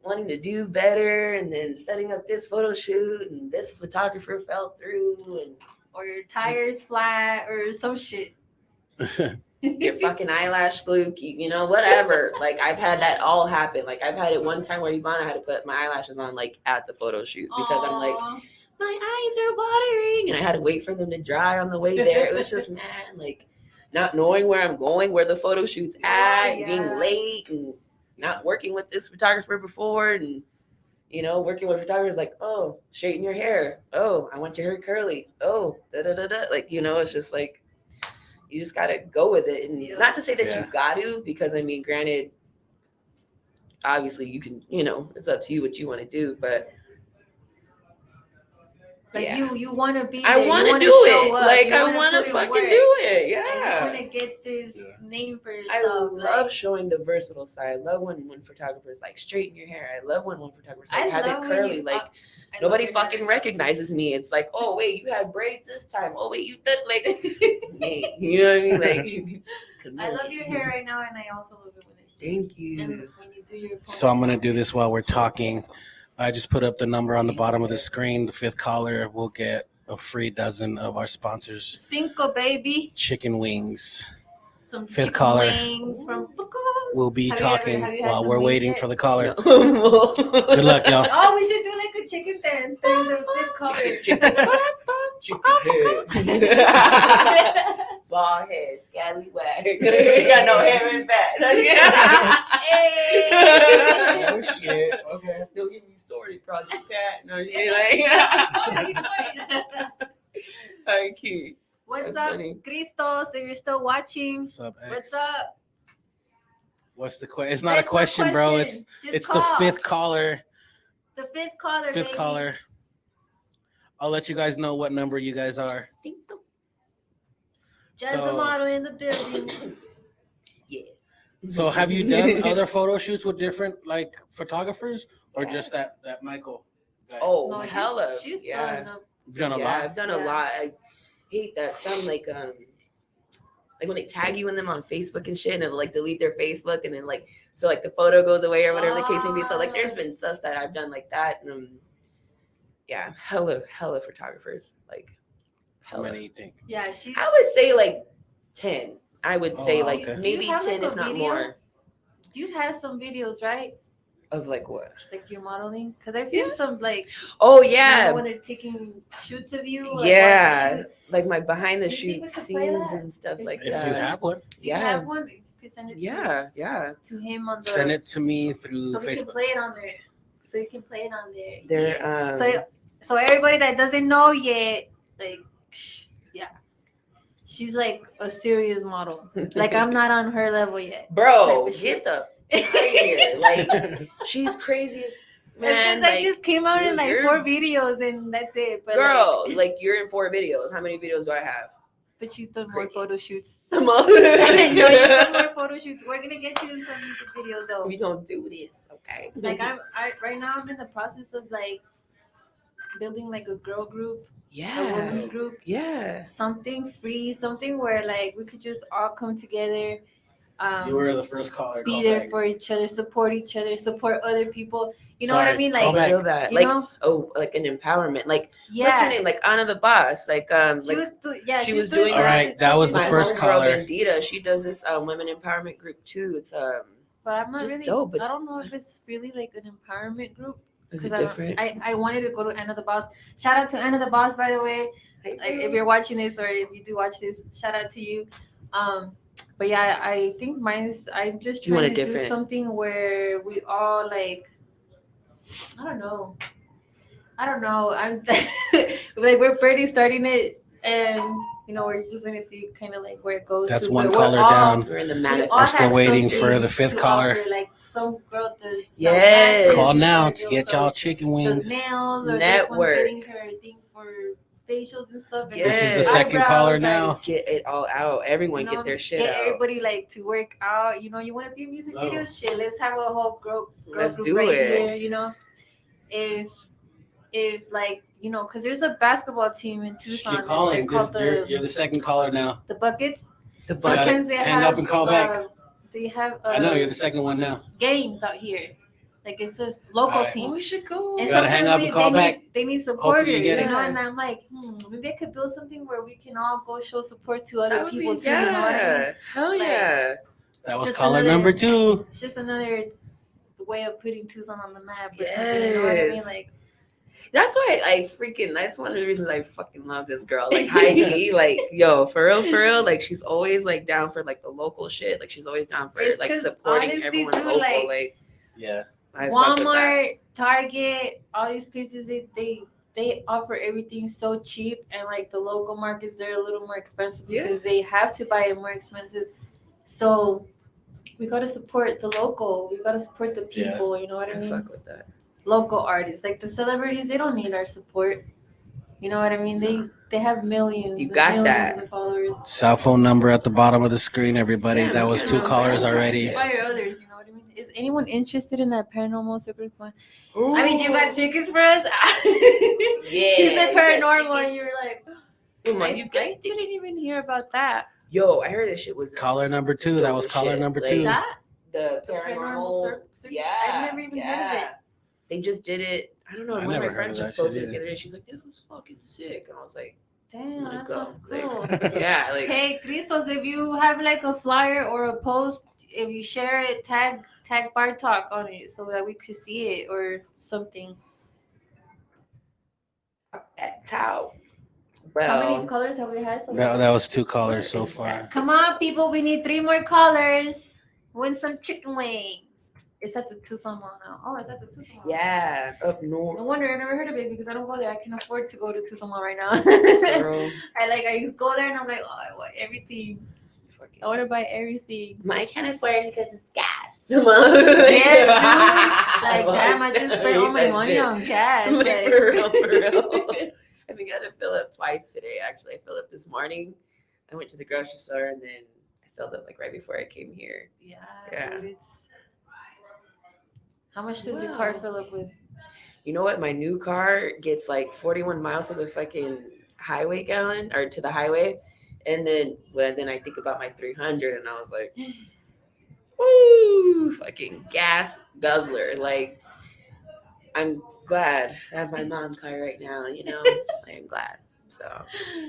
wanting to do better, and then setting up this photo shoot, and this photographer fell through, and or your tires flat or some shit. your fucking eyelash glue, you know, whatever. Like I've had that all happen. Like I've had it one time where Ivana had to put my eyelashes on like at the photo shoot because I'm like, Aw. my eyes are watering, and I had to wait for them to dry on the way there. It was just like not knowing where I'm going, where the photo shoot's at, Yeah. being late, and not working with this photographer before, and you know, working with photographers like, oh, straighten your hair. Oh, I want your hair curly. Oh, da da da da. Like, you know, it's just like you just gotta go with it, and not to say that Yeah. you got to, because I mean, granted, obviously you can, you know, it's up to you what you want to do, but. Like Yeah. you want to be. I there. You want to wanna do show it. up. Like You I wanna want to put in fucking work. do it. And you Yeah. want to get this Yeah. name for I yourself. love like, showing the versatile side. I love when photographers like straighten your hair. I love when photographers like I have it love when curly. you- Like I love nobody your fucking hair. recognizes me. It's like, oh wait, you had braids this time. Oh wait, you did like, yeah, you know what I mean? Like, I love your hair right now, and I also love it when it's straight. Thank you. And when you do your. So I'm gonna ponytail. do this while we're talking. I just put up the number on the bottom of the screen. The fifth caller will get a free dozen of our sponsors, Cinco, baby. chicken wings. Some Fifth chicken caller. wings from Bucos. We'll be Have you ever- talking have you had while the we're wings waiting yet? for the caller. No. Good luck, y'all. Oh, we should do like a chicken dance during the fifth caller. Chicken head. Bald head, scallywag. You got no hair in back. Hey. Oh shit. Okay. Don't get me started, Project Pat. No, you ain't like. Okay. What's That's up, funny. Christos? If you're still watching, What's up, X? what's up? What's the question? It's not There's a no question, bro. question. Just It's call. the fifth caller. The fifth caller. Fifth baby. caller. I'll let you guys know what number you guys are. Just the model in the building. Yeah. So have you done other photo shoots with different like photographers or just that Michael guy? Oh, No, hella. She's yeah. done a You've done a Yeah, lot. I've done Yeah. a lot. I hate that some like when they tag you in them on Facebook and shit, and then like delete their Facebook, and then like so like the photo goes away or whatever the case may be. So like there's been stuff that I've done like that. And, yeah, hella photographers. Like How hella. many you think? Yeah, she. I would say like 10. I would Oh, say like okay. Do maybe you have, 10 like, if a not video? more You've had some videos, right? of like what? Like you're modeling, because I've seen Yeah. some like. Oh you know, yeah. when they're taking shoots of you. Like, Yeah. while you shoot. Like my behind the Do you think shoot we could play scenes that? and stuff If like If that. you have one, Do you Yeah. have one? You could send it. Yeah. To him on the. send it to me through So we can Facebook. play it on there. So you can play it on there. They're Yeah. So everybody that doesn't know yet, like, yeah, she's like a serious model. Like I'm not on her level yet. bro, type of shit. get the out of here. Like she's crazy as man. Because I Like, just came out in like you're- 4 videos and that's it. But girl, like you're in 4 videos. How many videos do I have? but you've done more Great. photo shoots. Come No, on. you've done more photo shoots. We're gonna get you in some music videos though. We gonna do this, okay? Like right now I'm in the process of like building like a girl group, a yeah, women's group. yeah. Something free, something where like we could just all come together, You were the first caller. be Call there back. for each other, support other people. You know what I Sorry, mean? call Like, I feel that, you like know, like an empowerment. Like what's her yeah. name? Like Anna the Boss. Like She was she was doing All right, that was the my first homegirl, caller. Bandita. She does this women empowerment group too. It's But I'm not just really. dope, but- I don't know if it's really like an empowerment group. is 'Cause it different? I wanted to go to Anna the Boss. Shout out to Anna the Boss, by the way. Like, if you're watching this or if you do watch this, shout out to you. But yeah, I think mine's. I'm just You want trying it to do different. something where we all like. I don't know. I'm like we're barely starting it, and you know we're just gonna see kind of like where it goes. That's to, one but we're caller all- down. We're in the we manifest. all We're still have waiting some for the things fifth to caller. offer. Like some girl does. sells Yes. lashes, Call now other to girl get y'all sells- chicken does wings. nails or this one's Network. getting her thing for facials and stuff. and This is the eyebrows, second caller like, now. Get it all out. Everyone you know, get their shit get out. everybody like to work out. You know, you want to be a music No. video? Shit, let's have a whole girl Let's group do right it. here. You know, if like you know, because there's a basketball team in Tucson. Keep and calling. They're called You're the second caller now. the Buckets. The Got it. Sometimes they Hang have up and call back. They have I know you're the second one now. games out here. Like it's just local Alright. team. we should go. And You gotta hang up sometimes and call back. they need Hopefully supporters, you you get know. it. And I'm like, maybe I could build something where we can all go show support to That other would people be, too. You know what I mean? yeah. Hell Like, yeah. That It's was just caller another- number 2. It's just another way of putting Tucson on the map or something. You know what I mean? Yes. Like, That's why I freaking, that's one of the reasons I fucking love this girl. Like, high key, like, yo, for real, like, she's always, like, down for, like, the local shit. Like, she's always down for, It's like, 'cause supporting honestly, everyone dude, local. like, Like, Yeah. I fuck with that. Walmart, Target, all these places, they offer everything so cheap, and like the local markets, they're a little more expensive because they have to buy it more expensive. So we gotta support the local. We gotta support the Yeah. people. You know what I I mean? fuck with that. Local artists, like the celebrities, they don't need our support. You know what I mean? They have millions. You and got millions that. of followers. Cell phone number at the bottom of the screen, everybody. Yeah, that we was can 2 remember. callers already. Inspire others. You know what I mean? Is anyone interested in that paranormal circus going? I mean, you got tickets for us? Yeah. She said you got paranormal, and tickets. you were like, Come on, I you got didn't even hear about that. Yo, I heard this shit was Caller number 2. That was caller Shit, number like, 2. That? the The paranormal. circus? Yeah, I've never even heard of it. They just did it. I don't know. I One of never my heard friends of just that shit posted it the either. other day. She's like, "This was fucking sick," and I was like, Damn, Let it that go. sounds Like- cool. "Yeah, like Hey, Christos, if you have like a flyer or a post, if you share it, tag Bar Talk on it so that we could see it or something. that's how." How many Well, colors have we had? So That, far? that was 2 callers so is far. that? Come on, people, we need 3 more callers. Win some chicken wings. It's at the Tucson Mall now. Oh, it's at the Tucson Mall. yeah, up No north, wonder I never heard of it because I don't go there. I can afford to go to Tucson Mall right now. girl. I just go there and I'm like, oh, I want everything. I want to buy everything. I can't afford it because it's gas. Yes, dude. Like, damn, I just spent all my That money shit. on gas. Like, Like- for real, for real. I think I had to fill up twice today. Actually, I filled up this morning. I went to the grocery store and then I filled up like right before I came here. Yeah, dude, it's. How much does your car Wow. fill up with? You know what? My new car gets like 41 miles to the fucking highway gallon or to the highway. And then I think about my 300 and I was like, woo, fucking gas guzzler. Like, I'm glad I have my mom car right now, you know? I'm glad. So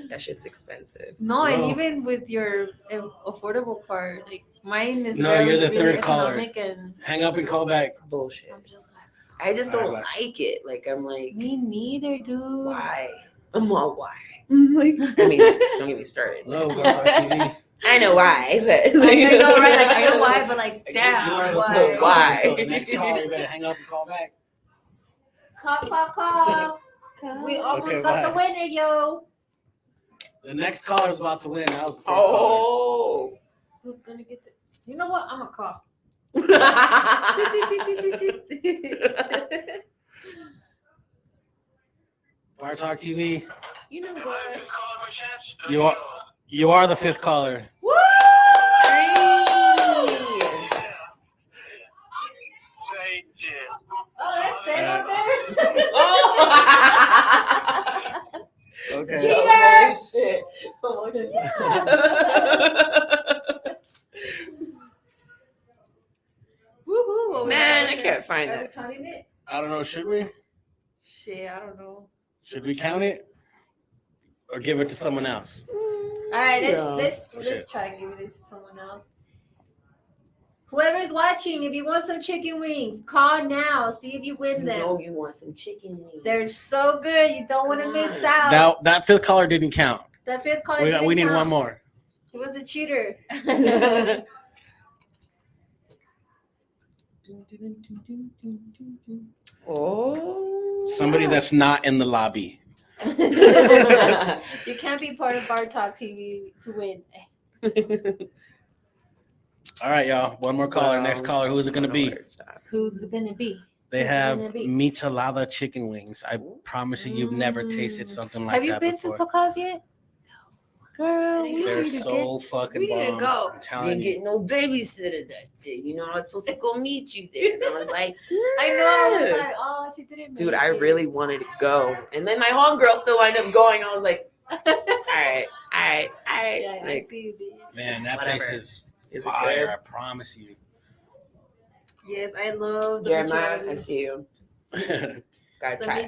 that shit's expensive. No, and No. even with your affordable car, like mine is No, really, you're the really third caller. economic, and Hang up and call back. It's bullshit. I'm just like, I just don't Alright, like it. Like, I'm like, me neither, dude. why? I'm all why? I'm like, I mean, don't get me started. Hello, Bar Talk TV. I know why, but Like, I know, right? Like, I know why, but like, You damn, are the why? third Why? caller, So the next caller, you better hang up and call back. Call. We almost Okay, got the bye. winner, yo. The next caller's about to win. That was the first Oh. Who's gonna get the? You know what? I'm gonna call. Bar Talk TV. You know what? You are the 5th caller. Woo! Oh, that's dead out there. Okay. Cheater! Shit. Oh my Woohoo! What we Man, got I here? can't find Are we that. counting it? I don't know. Should we? Shit, I don't know. Should we count it? Or give it to someone else? All right, Yeah. let's shit. try and give it to someone else. Whoever's watching, if you want some chicken wings, call now. See if you win You them. know you want some chicken wings. They're so good. You don't want to miss out. That 5th caller didn't count. That 5th call. We need one more. He was a cheater. Oh. Somebody that's not in the lobby. You can't be part of Bar Talk TV to win. All right, y'all. One more caller. Next caller. Who is it going to be? Who's it gonna be? They Who's it have gonna be? Michelada chicken wings. I promise you, you've never tasted something like Have you that been before. to Pocah's yet? Girl, we They're need to so fucking we need to bomb. go. I'm Didn't telling you. get no babysitter that day. You know, I was supposed to go meet you there. And I was like, I know. I was "No." like, oh, she didn't. Dude, make I it. really wanted to go. And then my homegirl still ended up going. I was like, all right. Yeah, I Like, see you, bitch. Man, that Whatever. place is is it fire. good? I promise you. Yes, I love the Jeremiah, I micheladas. see you. Gotta The try. the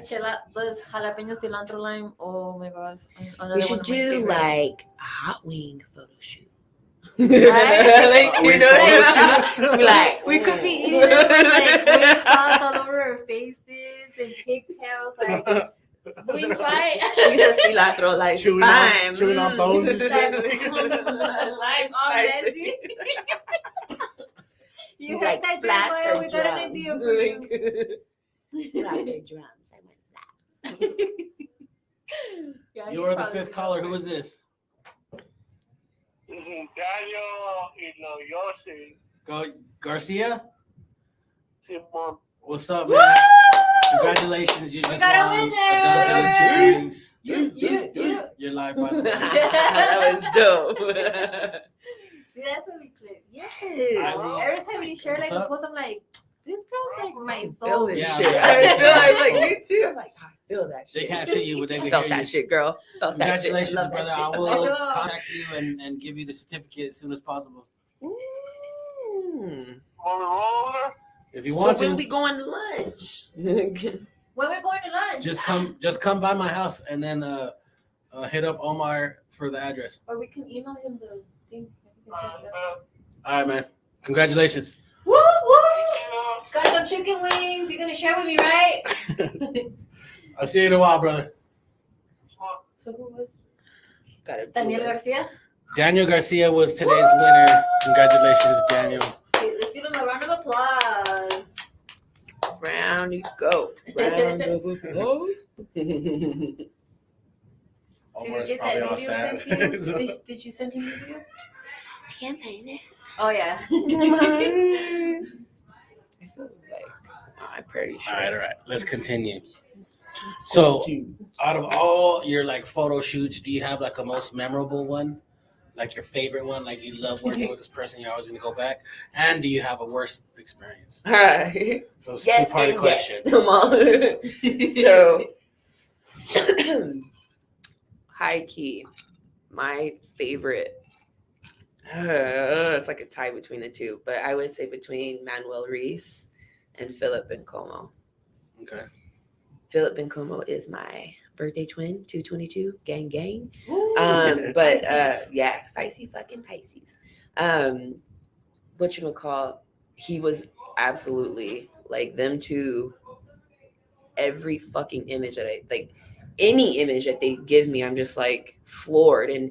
jalapeno cilantro lime. Oh my gosh. Another We one should of my do favorite. like a hot wing photo shoot. Right? Like, you know, like We could be eating it with like wing sauce all over our faces and pigtails. Like, wing fight. she's a cilantro like time. chewing on bones and shit. Like, All spicy. messy. You See, heard like that, flats Jeremiah? or We got an idea for you. Flats or drums. I went flat. Yeah, You he are the probably fifth would. caller. Who is this? This is Daniel Iloyoshi. Garcia? Simon. What's up, man? Congratulations. You just got a won winner! dozen chicken wings. Yeah. You're live, by the way. That was dope. See, that's what we click. Yes. I- Every time we share like What's a up? post, I'm like, this girl's like my Feel soul. this Yeah, shit. yeah. I was like, me too. I'm like, I feel that shit. They can't see you, but they can Felt hear that you. shit, girl. Felt that shit. Congratulations, Love brother. that I shit. will know. contact you and give you the certificate as soon as possible. Mm. On the roller. If you So want when to, we going to lunch? When we're going to lunch, just come by my house and then hit up Omar for the address. or we can email him the thing. All right, man. Congratulations. Woo woo! Got some chicken wings. You're gonna share with me, right? I'll see you in a while, brother. So who was Got it. Daniel Garcia? Daniel Garcia was today's winner. Congratulations, Daniel. Okay, let's give him a round of applause. Round you go. Round of applause. Did you Omar's get probably that all video sad. sent to you? Did you send him the video? I can't find it. Oh yeah. I feel like I'm pretty sure. All right. Let's continue. So, out of all your like photo shoots, do you have like a most memorable one? Like your favorite one? Like you love working with this person, you're always gonna go back? And do you have a worst experience? All right. So it's a Yes, two-party and question. yes. So, high key, my favorite. It's like a tie between the two, but I would say between Manuel Reese and Philip Bencomo. Okay. Philip Bencomo is my birthday twin, 222, gang gang. Ooh. But yeah, Pisces fucking Pisces. Whatchamacall, he was absolutely like them two. Every fucking image that I like, any image that they give me, I'm just like floored and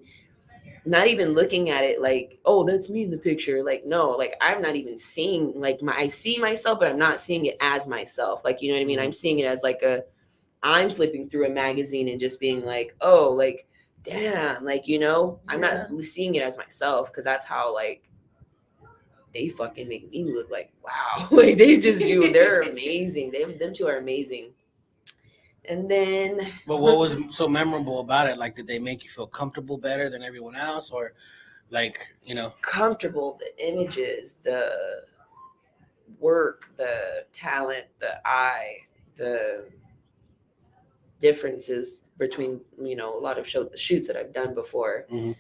not even looking at it like, oh, that's me in the picture. Like, no, like I'm not even seeing like I see myself, but I'm not seeing it as myself. Like, you know what I mean? I'm seeing it as like I'm flipping through a magazine and just being like, oh, like, damn, like, you know, I'm not seeing it as myself because that's how like they fucking make me look like, wow. Like they just do, they're amazing. Them two are amazing. And then But what was so memorable about it? Like, did they make you feel comfortable better than everyone else, or like, you know? comfortable, the images, the work, the talent, the eye, the differences between, you know, a lot of shoots that I've done before. Mhm.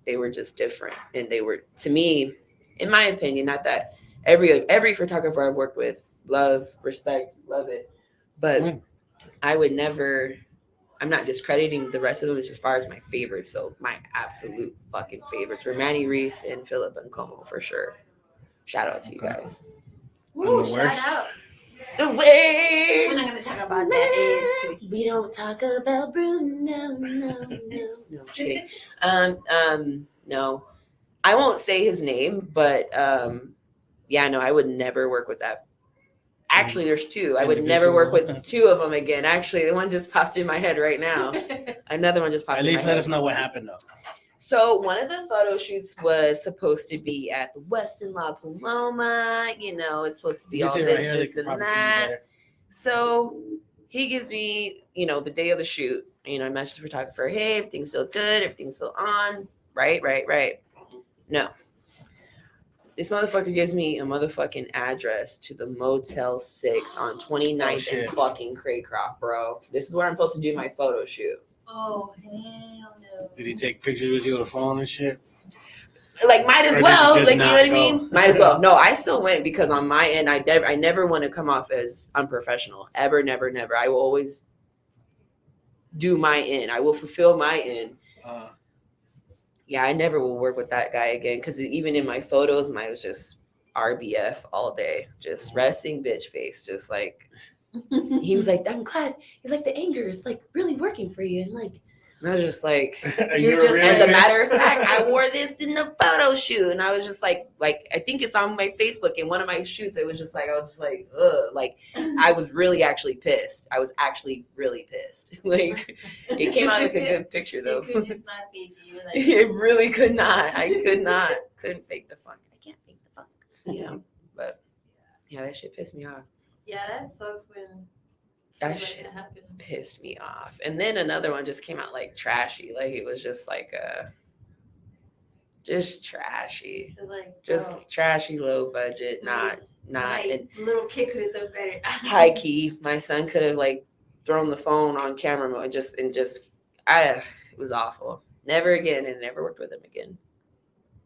They were just different, and they were, to me, in my opinion, not that every photographer I've worked with, love, respect, love it, but Mm. I would never, I'm not discrediting the rest of them. It's as far as my favorites. So my absolute fucking favorites were Manny Reese and Philip Bencomo for sure. Shout out to you guys. Woo, the worst? shout out. The We're waves. not gonna talk about that. We don't talk about Bruno. No. No, I'm just kidding. No. I won't say his name, but yeah, no, I would never work with that. Actually, there's two. I would never work with two of them again. Actually, the one just popped in my head right now. Another one just popped At in my least let head. us know what happened though. So one of the photo shoots was supposed to be at the Westin La Paloma. You know, it's supposed to be You all sit this, right here, they this, can and probably see you that. better. So he gives me, you know, the day of the shoot, you know, I message the photographer, hey, everything's still good, everything's still on. Right. No. This motherfucker gives me a motherfucking address to the Motel 6 on 29th shit. and fucking Craycroft, bro. This is where I'm supposed to do my photo shoot. Oh hell no. Did he take pictures with you on the phone and shit? like might as Or did well, you just like you know not what I go? mean? Might as well. No, I still went because on my end, I never want to come off as unprofessional. Ever, never, never. I will always do my end. I will fulfill my end. Yeah, I never will work with that guy again because even in my photos, mine was just RBF all day, just resting bitch face, just like he was like, I'm glad. He's like, the anger is like really working for you, and like. And I was just like, You're just, really as a pissed? matter of fact, I wore this in the photo shoot, and I was just like I think it's on my Facebook. In one of my shoots, it was just like I was just like, ugh, like I was really actually pissed. I was actually really pissed. Like it came out like a good picture though. You could just not fake it. You were like, It really could not. I couldn't fake the funk. I can't fake the funk, you know. But yeah, that shit pissed me off. yeah, that sucks when That stuff like shit that happens. pissed me off. And then another one just came out like trashy. Like it was just like just trashy. It's like, Just bro, trashy, low budget, not my and little kid could have done better. high key. My son could have like thrown the phone on camera mode it was awful. Never again, and never worked with him again.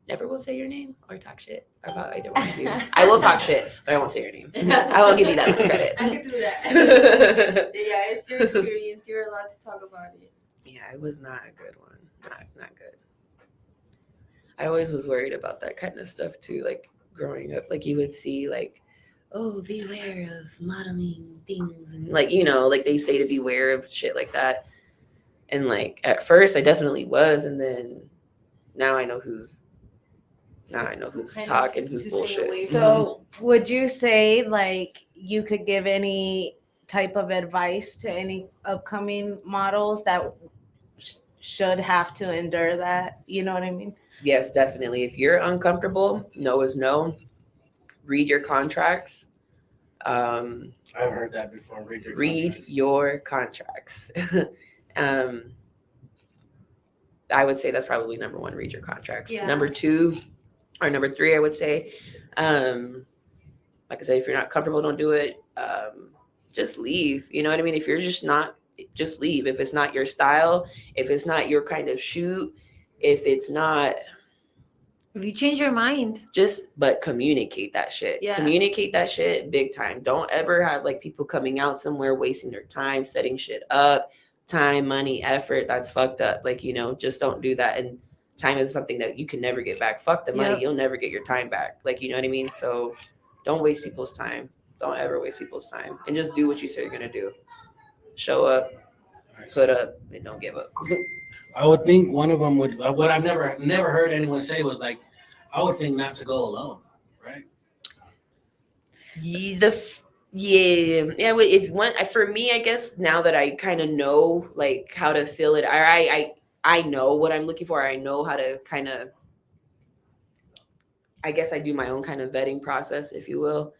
Never will say your name or talk shit about either one of you. I will talk shit, but I won't say your name. I won't give you that much credit. I can do that. Yeah, it's your experience. You're allowed to talk about it. Yeah, it was not a good one. Not good. I always was worried about that kind of stuff too. Like growing up, like you would see like, oh, beware of modeling things, and like you know, like they say to beware of shit like that. And like at first, I definitely was, and then now I know who's talking, who's bullshit. So, would you say like you could give any type of advice to any upcoming models that should have to endure that? You know what I mean? Yes, definitely. If you're uncomfortable, no is no. Read your contracts. I've heard that before. Read your contracts. I would say that's probably number one. Read your contracts. Yeah. Number two, or number three, I would say, like I said, if you're not comfortable, don't do it. Just leave. You know what I mean? If you're just leave. If it's not your style, if it's not your kind of shoot, if it's not, If you change your mind, but communicate that shit. Yeah. Communicate that shit big time. Don't ever have like people coming out somewhere wasting their time, setting shit up, time, money, effort. That's fucked up. Like, you know, just don't do that. And time is something that you can never get back. Fuck the money. Yep. You'll never get your time back. Like, you know what I mean? So don't waste people's time. Don't ever waste people's time. And just do what you say you're going to do. Show up, put up, and don't give up. I would think one of them would. What I've never heard anyone say was like, I would think not to go alone, right? Yeah. If you want, for me, I guess now that I kind of know like how to fill it, I know what I'm looking for. I know how to kind of, I guess I do my own kind of vetting process, if you will.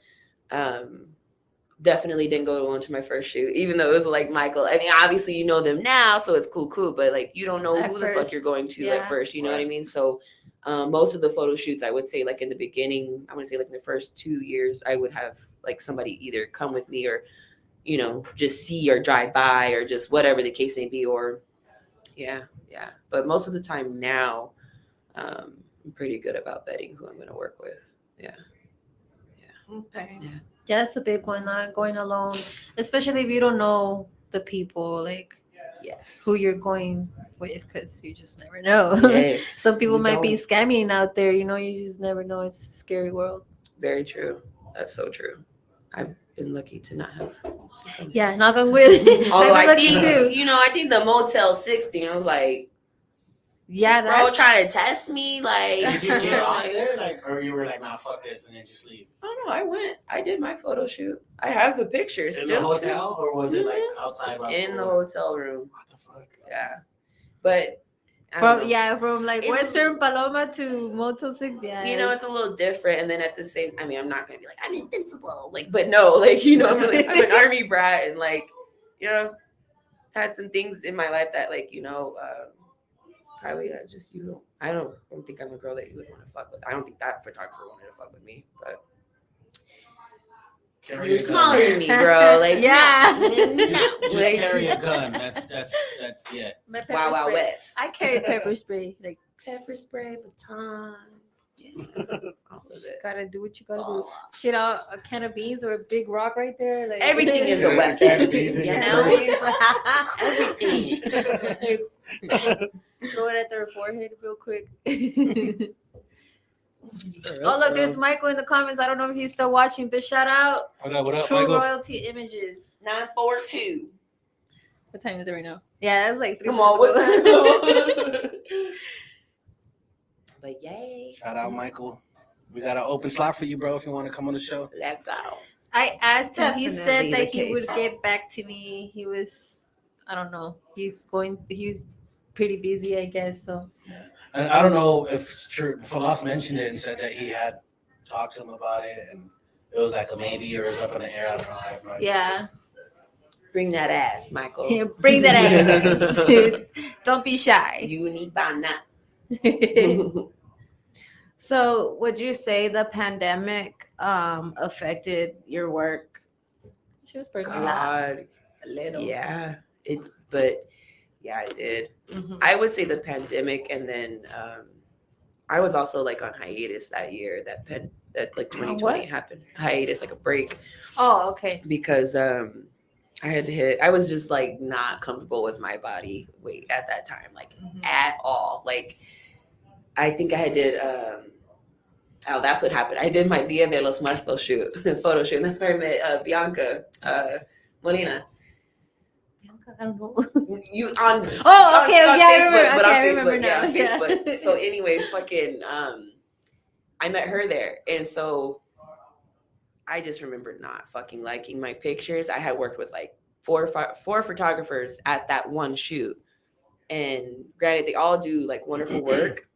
Definitely didn't go on to my first shoot, even though it was like Michael. I mean, obviously you know them now, so it's cool, but like you don't know At who the fuck first, you're going to at first. You know what I Right. mean? So most of the photo shoots, I would say like in the beginning, I want to say like in the first 2 years, I would have like somebody either come with me or, you know, just see or drive by or just whatever the case may be. Or yeah. But most of the time now, I'm pretty good about vetting who I'm going to work with. Yeah. Okay. yeah, that's a big one. Not going alone, especially if you don't know the people, like Yes. who you're going with, because you just never know. Yes. Some people You might be don't. scamming out there. You know, you just never know. It's a scary world. Very true. That's so true. I've been lucky to not have. Yeah, knock on wood. Although I've I been lucky think, too. you know, I think the Motel 6 thing, I was like, Yeah, bro, that's trying to test me, like. Did you get off there, like, or you were like, nah, fuck this, and then just leave? Oh no, I went. I did my photo shoot. I have the pictures In still. the hotel, or was it like outside? around In the corner? hotel room. What the fuck? Yeah, but I don't know. from like It was- Western Paloma to Motel 6. Yeah, You know, it's a little different. And then at the same, I mean, I'm not gonna be like I'm invincible, like, but no, like, you know, I'm an army brat, and like, you know, had some things in my life that, like, you know, probably just I don't think I'm a girl that you would want to fuck with. I don't think that photographer wanted to fuck with me, but Carry you're a gun. smaller than me, bro. Like, Yeah. no. Just Like, carry a gun. That's yeah. My pepper Wild Wild spray. West. I carry pepper spray. Like Pepper spray, baton. All of it. Gotta do what you gotta do. Shit out a can of beans or a big rock right there. Like Everything is a weapon. You know? Everything. Throw it at their forehead real quick. Oh look, there's Michael in the comments. I don't know if he's still watching, but shout out What up, True Michael? Royalty Images. 942. What time is it right now? Yeah, that was like 3 Come on, what minutes ago. time? But yay. Shout out, Michael. We got an open slot for you, bro, if you want to come on the show. Let go. I asked him. He said Definitely that the he would case. get back to me. He was, I don't know. He's pretty busy, I guess. So And I don't know if it's true. Falas mentioned it and said that he had talked to him about it, and it was like a maybe or it was up in the air. I don't know. I have no idea. yeah, Bring that ass, Michael. yeah, bring that ass. Don't be shy. You need banana. So, would you say the pandemic affected your work? She was pretty. God. A little. Yeah. It did. Mhm. I would say the pandemic, and then I was also like on hiatus that year. That like 2020 what? happened. Hiatus, like a break, Oh, okay. because I was just like not comfortable with my body weight at that time, like Mhm. at all. Like I think I did. That's what happened. I did my Dia de los Muertos shoot, photo shoot, and that's where I met Bianca Molina. I don't know. You on Oh, okay. on Yeah, I Facebook, remember. but Okay, on I Facebook, remember yeah, now. on Yeah. Facebook. So anyway, fucking, I met her there, and so I just remember not fucking liking my pictures. I had worked with like four photographers at that one shoot, and granted, they all do like wonderful work.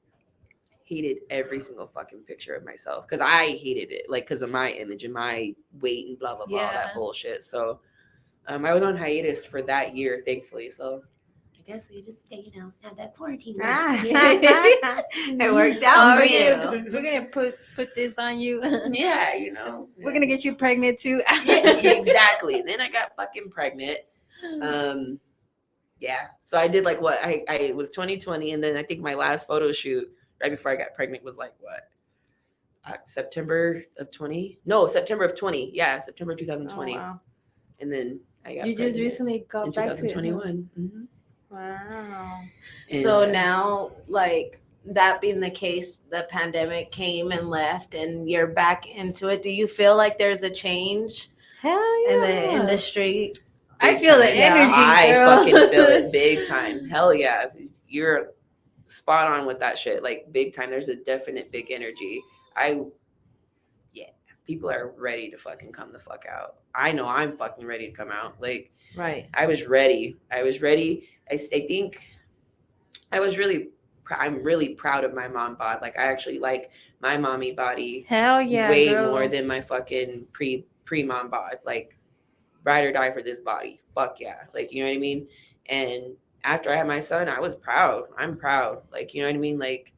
Hated every single fucking picture of myself because I hated it, like because of my image and my weight and blah blah blah, all Yeah. that bullshit. So I was on hiatus for that year, thankfully. So I guess we just had that quarantine. It worked out for you. We're gonna put this on you. Yeah, We're gonna get you pregnant too. yeah, exactly. And then I got fucking pregnant. Yeah. So I did like what I was 2020, and then I think my last photo shoot right before I got pregnant was like what? September of 20? No, September of 20. Yeah, September 2020. Oh, wow. And then I got You just pregnant recently got in back to it. 2021. Mhm. Wow. And, So now, like that being the case, the pandemic came and left, and you're back into it. Do you feel like there's a change Hell yeah. in the industry? I feel the Yeah. energy. I girl. fucking feel it big time. Hell yeah. You're spot on with that shit. Like big time. There's a definite big energy. People are ready to fucking come the fuck out. I know I'm fucking ready to come out. Like Right. I was ready. I think I was really, I'm really proud of my mom bod. Like I actually like my mommy body Hell yeah. way girl. more than my fucking pre-mom bod. Like ride or die for this body. Fuck yeah. Like, you know what I mean? And after I had my son, I was proud. I'm proud. Like, you know what I mean? Like,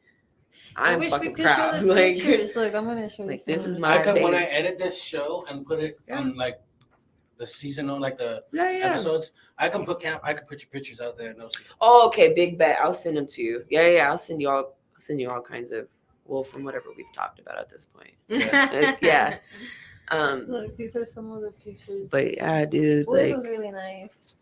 I I'm wish we fucking could proud. show the Like, pictures. Look, I'm gonna show like you. this is some. my When I baby. edit this show and put it Yeah. on like the season on like the Yeah. episodes, I can put your pictures out there and they'll see. Oh, okay, big bet. I'll send them to you. Yeah. I'll send you all kinds of from whatever we've talked about at this point. Yeah. Look, these are some of the pictures. But yeah, dude, Ooh, this like was really nice.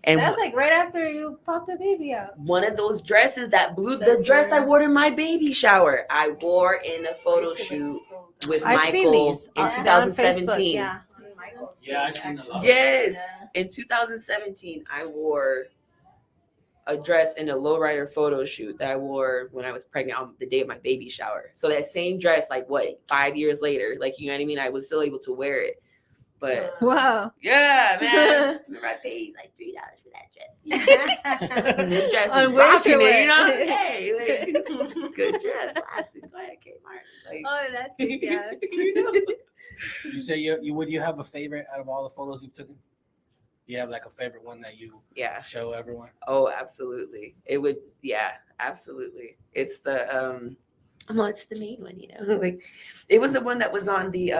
And That's like right after you popped the baby out. one of those dresses that blew the That's dress I right. wore to my baby shower. I wore in a photo shoot with I've seen Michael these in on 2017. Facebook, yeah. Yeah, I've seen a lot. Yes. In 2017, I wore a dress in a lowrider photo shoot that I wore when I was pregnant on the day of my baby shower. So that same dress, like 5 years later, like, you know what I mean? I was still able to wear it. But Wow. yeah, man. Remember I paid like $3 for that dress. And the dress On is rocking Wish it, you know? Away. Hey, like, good dress. Lasted. Go ahead, Kmart. Like, Oh, that's it, yeah. you know? You say you have a favorite out of all the photos you've taken? You have like a favorite one that you Yeah. show everyone? Oh, absolutely. It would, yeah, absolutely. It's the it's the main one, you know. Like it was the one that was on the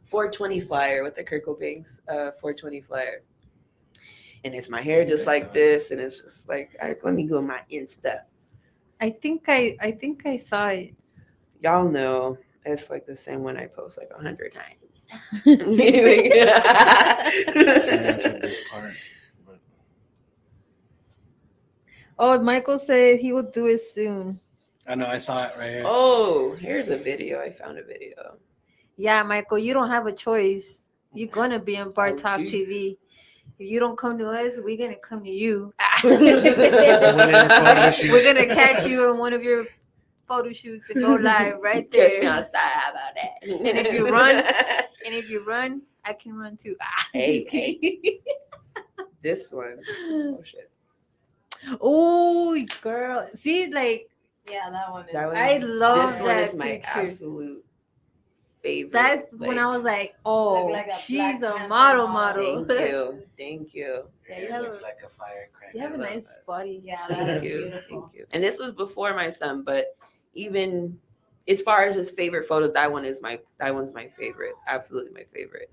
420 flyer with the Kurt Cobain's 420 flyer. And it's my hair just like this, and it's just like, all right, let me go on my Insta. I think I saw it. y'all know it's like the same one I post like 100 times. I answered this part, but Oh, Michael said he will do it soon. I know I saw it right here. Oh, here's a video. I found a video. Yeah, Michael, you don't have a choice. You're gonna be on Bar Talk gee. TV. If you don't come to us, we're gonna come to you. Whenever photo shoot. We're gonna catch you in one of your photo shoots and go live right Catch me there. outside. How about that? And if you run, I can run too. Hey, hey. This one. Oh shit. Oh, girl. See, like, Yeah, that one is. That was, I love this one that is my picture. absolute favorite. That's when I was like, oh, Look like a she's Black a Panther model. Thank you. Thank you. Yeah, It you have looks a, like a firecracker. you have a nice body. Yeah, Thank that's you. beautiful. Thank you. And this was before my son, but even as far as just favorite photos, that one's my favorite. Absolutely my favorite.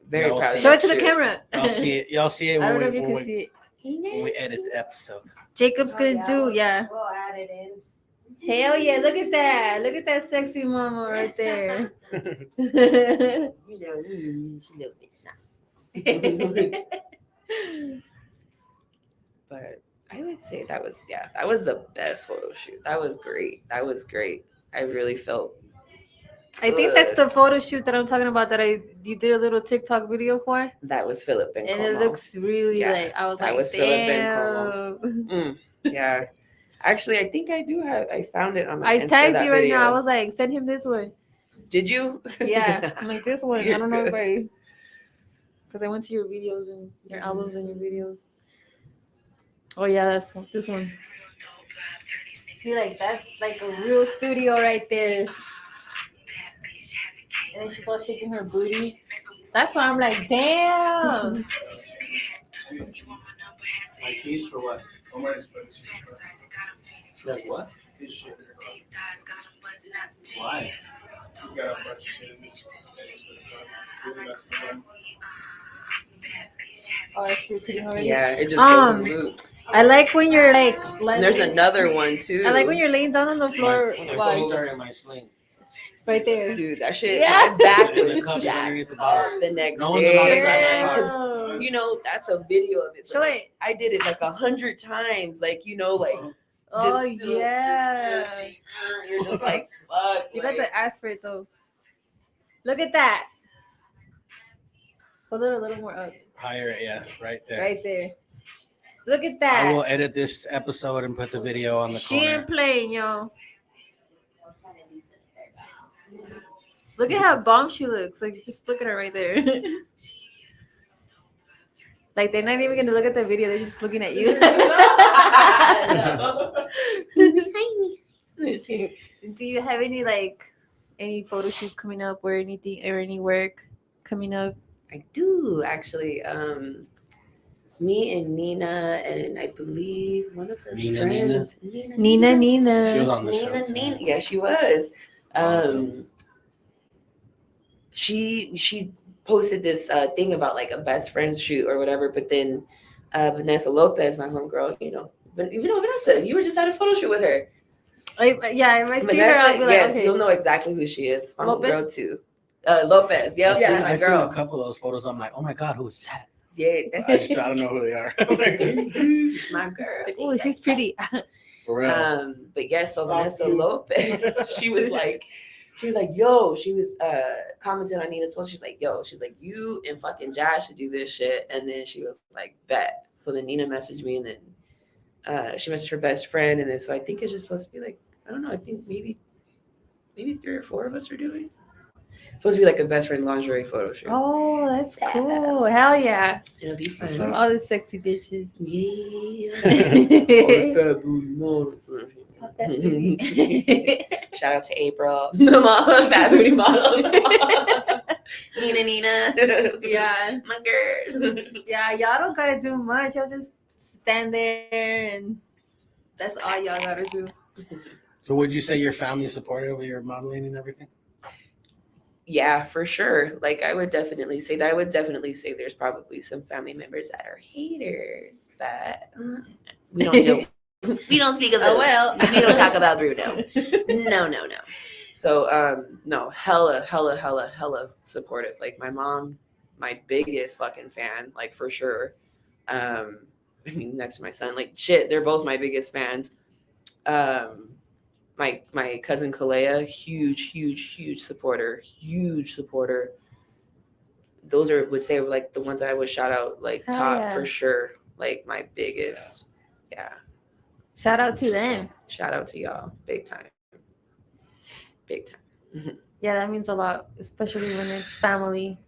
Very Y'all proud of see Show that it to the shit. camera. Y'all see it. Y'all see it I when don't know if you we, can when, see it. when we edit the episode. Jacob's Oh, gonna do, yeah. We'll add it in. Hell yeah, look at that. Look at that sexy mama right there. You know, she little bit something. But I would say that was the best photo shoot. That was great. I really felt I think that's the photo shoot that I'm talking about that you did a little TikTok video for. that was Philip and And it looks really Yeah, like, I was that like, was Philip Ben damn. yeah. Actually, I think I found it on my I Insta, tagged that you right video. now. I was like, send him this one. Did you? Yeah, I'm like, this one. I don't know if You're because I went to your videos and your albums and your videos. Oh yeah, that's this one. See, like that's like a real studio right there. And then she's all shaking her booty. That's why I'm like, damn. My keys for what? Like what? Why? Oh, it's pretty already. Yeah, it just goes in loops. I like when you're like. And there's another one too. I like when you're laying down on the floor. My Watch. phones are in my sling. Right there. Dude, that shit, Yeah. my back And the was cup is jacked underneath the bottle. the next No one's allowed to grab day. my 'Cause, Damn. you know, that's a video of it. but Show it. I did it like 100 times. Like, you know, like, Oh just, yeah. you're just like, fuck. You got like, to ask for it though. Look at that. Hold it a little more up. Higher, yeah, right there. Right there. Look at I will that. edit this episode and put the video on the She corner. ain't playing, yo. Look at how bomb she looks. Like, just look at her right there. Like, they're not even going to look at the video. They're just looking at you. Do you have any, like, any photo shoots coming up or anything or any work coming up? I do actually. Me and Nina, and I believe one of her Nina. friends. Nina. She was on the show. Nina. Yeah, she was. She posted this thing about like a best friends shoot or whatever, but then Vanessa Lopez, my homegirl, Vanessa, you were just at a photo shoot with her. Yeah, if I see her, Vanessa, I'll be like, yes, okay. you'll know exactly who she is. My Lopez? homegirl too. Lopez, yep, I that's seen- my I seen girl. a couple of those photos. I'm like, oh my god, who's that? Yeah, I don't know who they are. it's my girl. Oh, she's pretty. For real. But yeah, so Vanessa Lopez, she was like, yo, she was commenting on Nina's post. She's like, you and fucking Josh should do this shit. And then she was like, bet. So then Nina messaged me, and then she messaged her best friend. And then so I think it's just supposed to be like, I don't know, I think maybe 3 or 4 of us are doing it. Supposed to be like a best friend lingerie photo shoot. Oh, that's cool. Hell yeah. It'll be What's fun. up? All the sexy bitches. Yeah. Fat Fat booty model. Shout out to April, the mom, fat booty model. Nina. Yeah. My girls. Yeah, y'all don't gotta do much. Y'all just stand there and that's all y'all gotta do. So would you say your family supportive of your modeling and everything? Yeah, for sure. Like I would definitely say that. I would definitely say there's probably some family members that are haters, but we don't deal. We don't speak of those. Oh, well. We don't talk about Bruno. No. So no, hella supportive. Like my mom, my biggest fucking fan, like for sure. I mean, next to my son, like shit, they're both my biggest fans. My cousin Kalea, huge supporter, huge supporter. Those are would say like the ones I would shout out like Hell top yeah. for sure. Like my biggest, yeah. Shout out to them. Shout out to y'all, big time. Yeah, that means a lot, especially when it's family.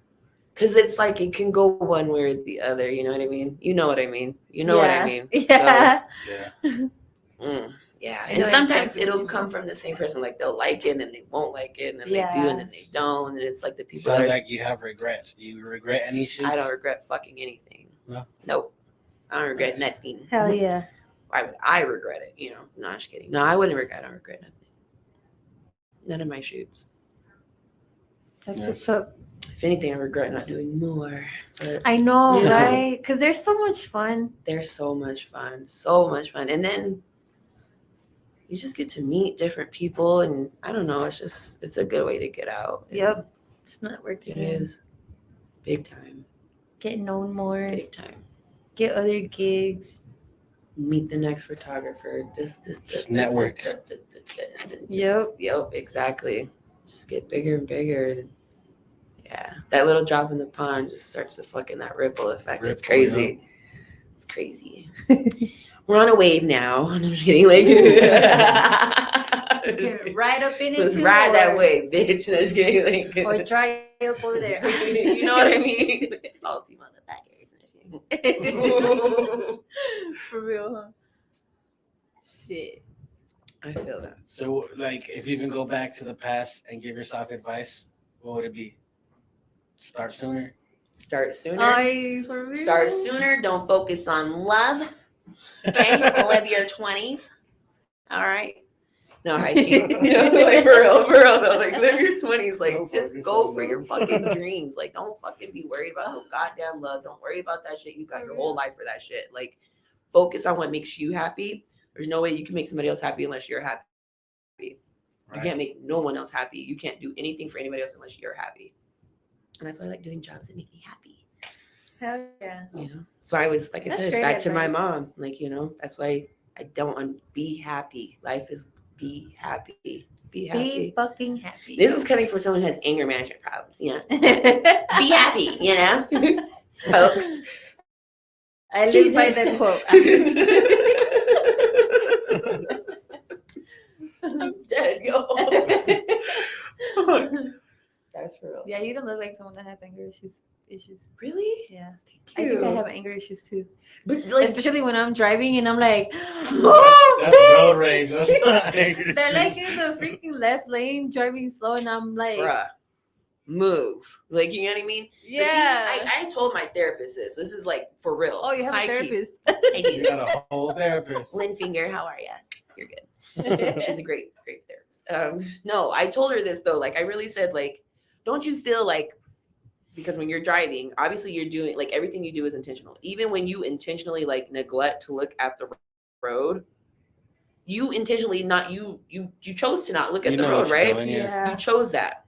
Cause it's like it can go one way or the other. You know what I mean? You know what I mean? You know what I mean? Yeah. Yeah. Yeah, I and know sometimes exactly what it'll you come mean. from the same person. Like they'll like it, and then they won't like it, and then they do, and then they don't. And it's like the people So that are. like you have regrets. Do you regret any shit? I don't regret fucking anything. No? Nope. I don't regret nothing. Hell yeah. Why would I regret it? You know, no, I'm just kidding. No, I wouldn't regret. I don't regret nothing. None of my shoes. That's Yes. what's up. If anything, I regret not doing more. But I know, Yeah. right? Because they're so much fun. they're so much fun. So much fun. And then you just get to meet different people, and I don't know, it's a good way to get out. And Yep. It's not working. it is big time. Get known more. Big time. Get other gigs. Meet the next photographer. Just network. Yep, exactly. Just get bigger and bigger. And yeah, that little drop in the pond just starts to fucking that ripple effect. It's Ripple, crazy. It's crazy. We're on a wave now. I'm just kidding. Like, Get right up in it. let's too, ride that or- wave, bitch. I'm just kidding. Like, Or dry up over there. you know what I mean? Salty motherfuckers. For real, huh? Shit. I feel that. So like if you can go back to the past and give yourself advice, what would it be? Start sooner. Start sooner. For real. Start sooner. Don't focus on love. Okay, live your 20s. All right. No, I keep like for real though. Like live your 20s. Like Don't just focus go on for your love. fucking dreams. Like don't fucking be worried about no goddamn love. Don't worry about that shit. You got your whole life for that shit. Like focus on what makes you happy. There's no way you can make somebody else happy unless you're happy. You can't make no one else happy. You can't do anything for anybody else unless you're happy. And that's why I like doing jobs that make me happy. Hell yeah. You know, so I was like I That's said, great back to my advice. mom. Like, you know, that's why I don't want be happy. Life is be happy. Be Be happy. fucking happy. This is coming from someone who has anger management problems. You know, be happy. You know, folks. I live by that quote. I'm dead, yo. That's for real. Yeah, you don't look like someone that has anger issues. Really? Yeah. Thank I think I you. have anger issues too. But like, Especially when I'm driving and I'm like, That's oh, road rage. That's not anger they're like issues. in the freaking left lane driving slow, and I'm like, bruh, move. Like, you know what I mean? The people- yeah. I told my therapist this. This is like for real. Oh, you have a High key. therapist. I You do. got a whole therapist. Lynn Finger, how are ya? You're good. She's a great therapist. No, I told her this though. Like, I really said, like, don't you feel like, because when you're driving, obviously you're doing like everything you do is intentional. Even when you intentionally like neglect to look at the road, you intentionally not you chose to not look at You the know road, what you're right? doing, Yeah. You chose that.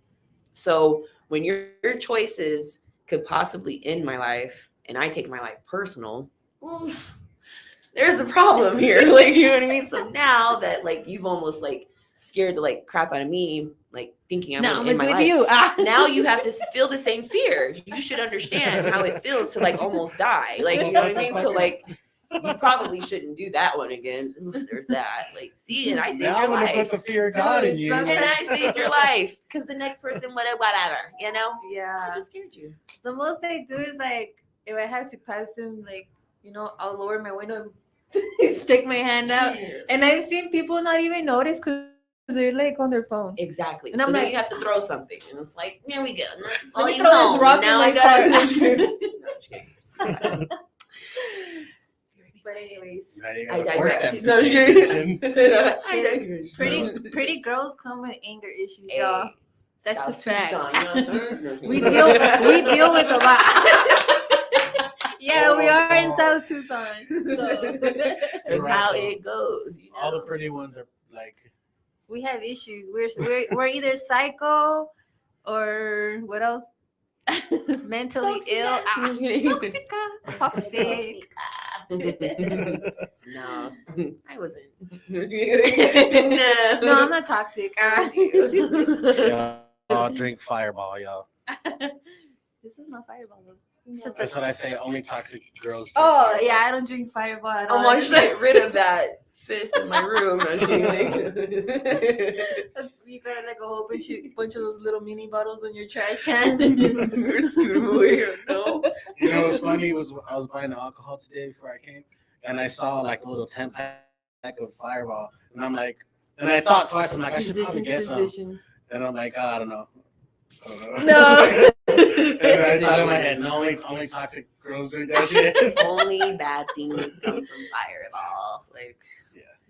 So when your choices could possibly end my life, and I take my life personal, oof, there's a problem here. Like, you know what I mean? So now that like you've almost like scared the like crap out of me, like thinking I'm Now gonna I'm end gonna my do it life. to you. Now you have to feel the same fear. You should understand how it feels to like almost die. Like, you know what I mean? So like you probably shouldn't do that one again. Oof, there's that. Like, see, and I saved Now your I'm gonna life. put the fear of God in you. And I saved your life because the next person would have whatever, you know? Yeah. I just scared you. The most I do is like if I have to pass them, like, you know, I'll lower my window and stick my hand out. And I've seen people not even notice because they're like on their phone. Exactly. And So I'm then like- you have to throw something, and it's like, here we go. Let me throw this rock in my car. No, I'm just kidding. But anyways, Now you I gotta force digress. them No, to I'm pay just attention. kidding. I digress. pretty girls come with anger issues, Hey, y'all. That's South a fact. Tucson, you know? We deal with a lot. Yeah, we are in South Tucson. So. That's Right, how though. it goes. You know? All the pretty ones are like We have issues. We're either psycho or what else? Mentally ill. Toxic. No, I wasn't. No, I'm not toxic. I'm with you. Y'all drink Fireball, y'all. This is not Fireball. Though. That's what I say. Only toxic girls. Drink Oh Fireball. yeah, I don't drink Fireball at all. I want to get rid of that fifth in my room. No, just kidding. You got like a whole bunch of those little mini bottles in your trash can. Scoot 'em away. No. You know what's funny was I was buying alcohol today before I came, and I saw like a little 10-pack of Fireball, and I'm like, and I thought twice. I'm like, I should probably get some, and I'm like, oh, I don't know. No. And I thought in my head, no, only toxic girls drink that shit. Only bad things come from Fireball. Like,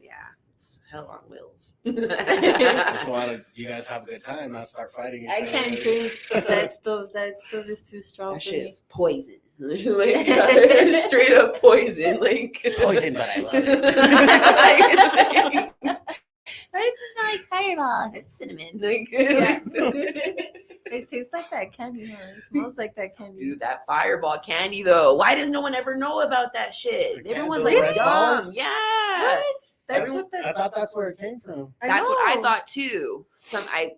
yeah, it's hell on wheels. That's why you guys have a good time, not start fighting. I can't drink that stuff. That stuff is too strong That for me. shit's poison. Like, straight up poison. Like It's poison, but I love it. Why does it smell like Fireball? It's cinnamon. Like, It tastes like that candy, huh? It smells like that candy. dude, that Fireball candy though. Why does no one ever know about that shit? The Everyone's candle like red dumb. balls? Yeah. What? That's what I the. thought that's where it came from. That's what I know. thought too. I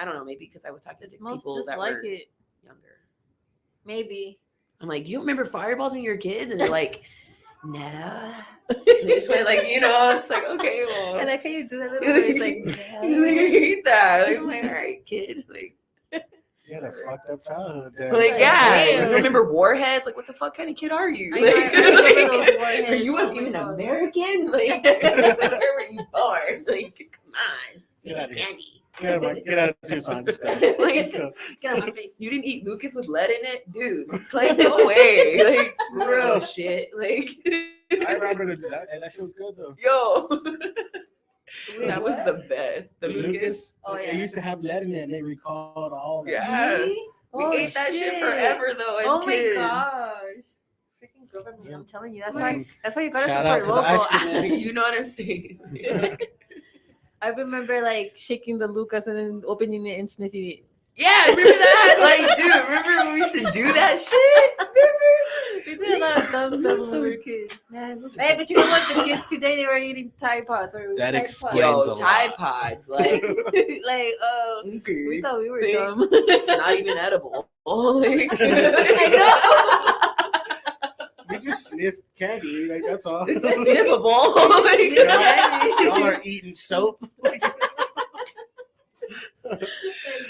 don't know, maybe because I was talking It to smells people just that like were it. younger. Maybe. I'm like, you don't remember Fireballs when you were kids? And they're like, no. They just went like, I was just like, okay, well. I like how you do that little voice, like. Like, I hate that. Like, I'm like, all right, kid. Like, You had a fucked up childhood there. like yeah. damn. You don't remember Warheads? Like, what the fuck kind of kid are you? I Like, know, I remember those Warheads. are you Oh my even God. American? Like, where were you born? Like, come on. Get Give out me of here. candy. Get out of Tucson. Just go. Like, Just go. Get out of my face. you didn't eat Lucas with lead in it? Dude, like, no way. Like, For real. real shit. Like, I remember that shit was good though. yo. That was the best. The Lucas. Oh, It yeah. used to have lead in it, and they recalled all that. Yeah. Really? We Oh, ate that shit shit. forever though as Oh kids. my gosh. Freaking government. I'm telling you. That's why you gotta Shout out support to the local. ice cream man. You know what I'm saying? I remember like shaking the Lucas and then opening it and sniffing it. Yeah, remember that? Like, dude, remember when we used to do that shit? Remember? We did a lot of dumb stuff when we were kids. Man, those Hey, but you know what? The kids today, they were eating Tide Pods. Or That Tide explains Pods. Yo, a lot. Tide Pods, like, Like, we okay, thought we were They- dumb. not even edible. Like, I We just sniff candy, like that's all. it's sniffable. Like, Y'all are eating soap. know.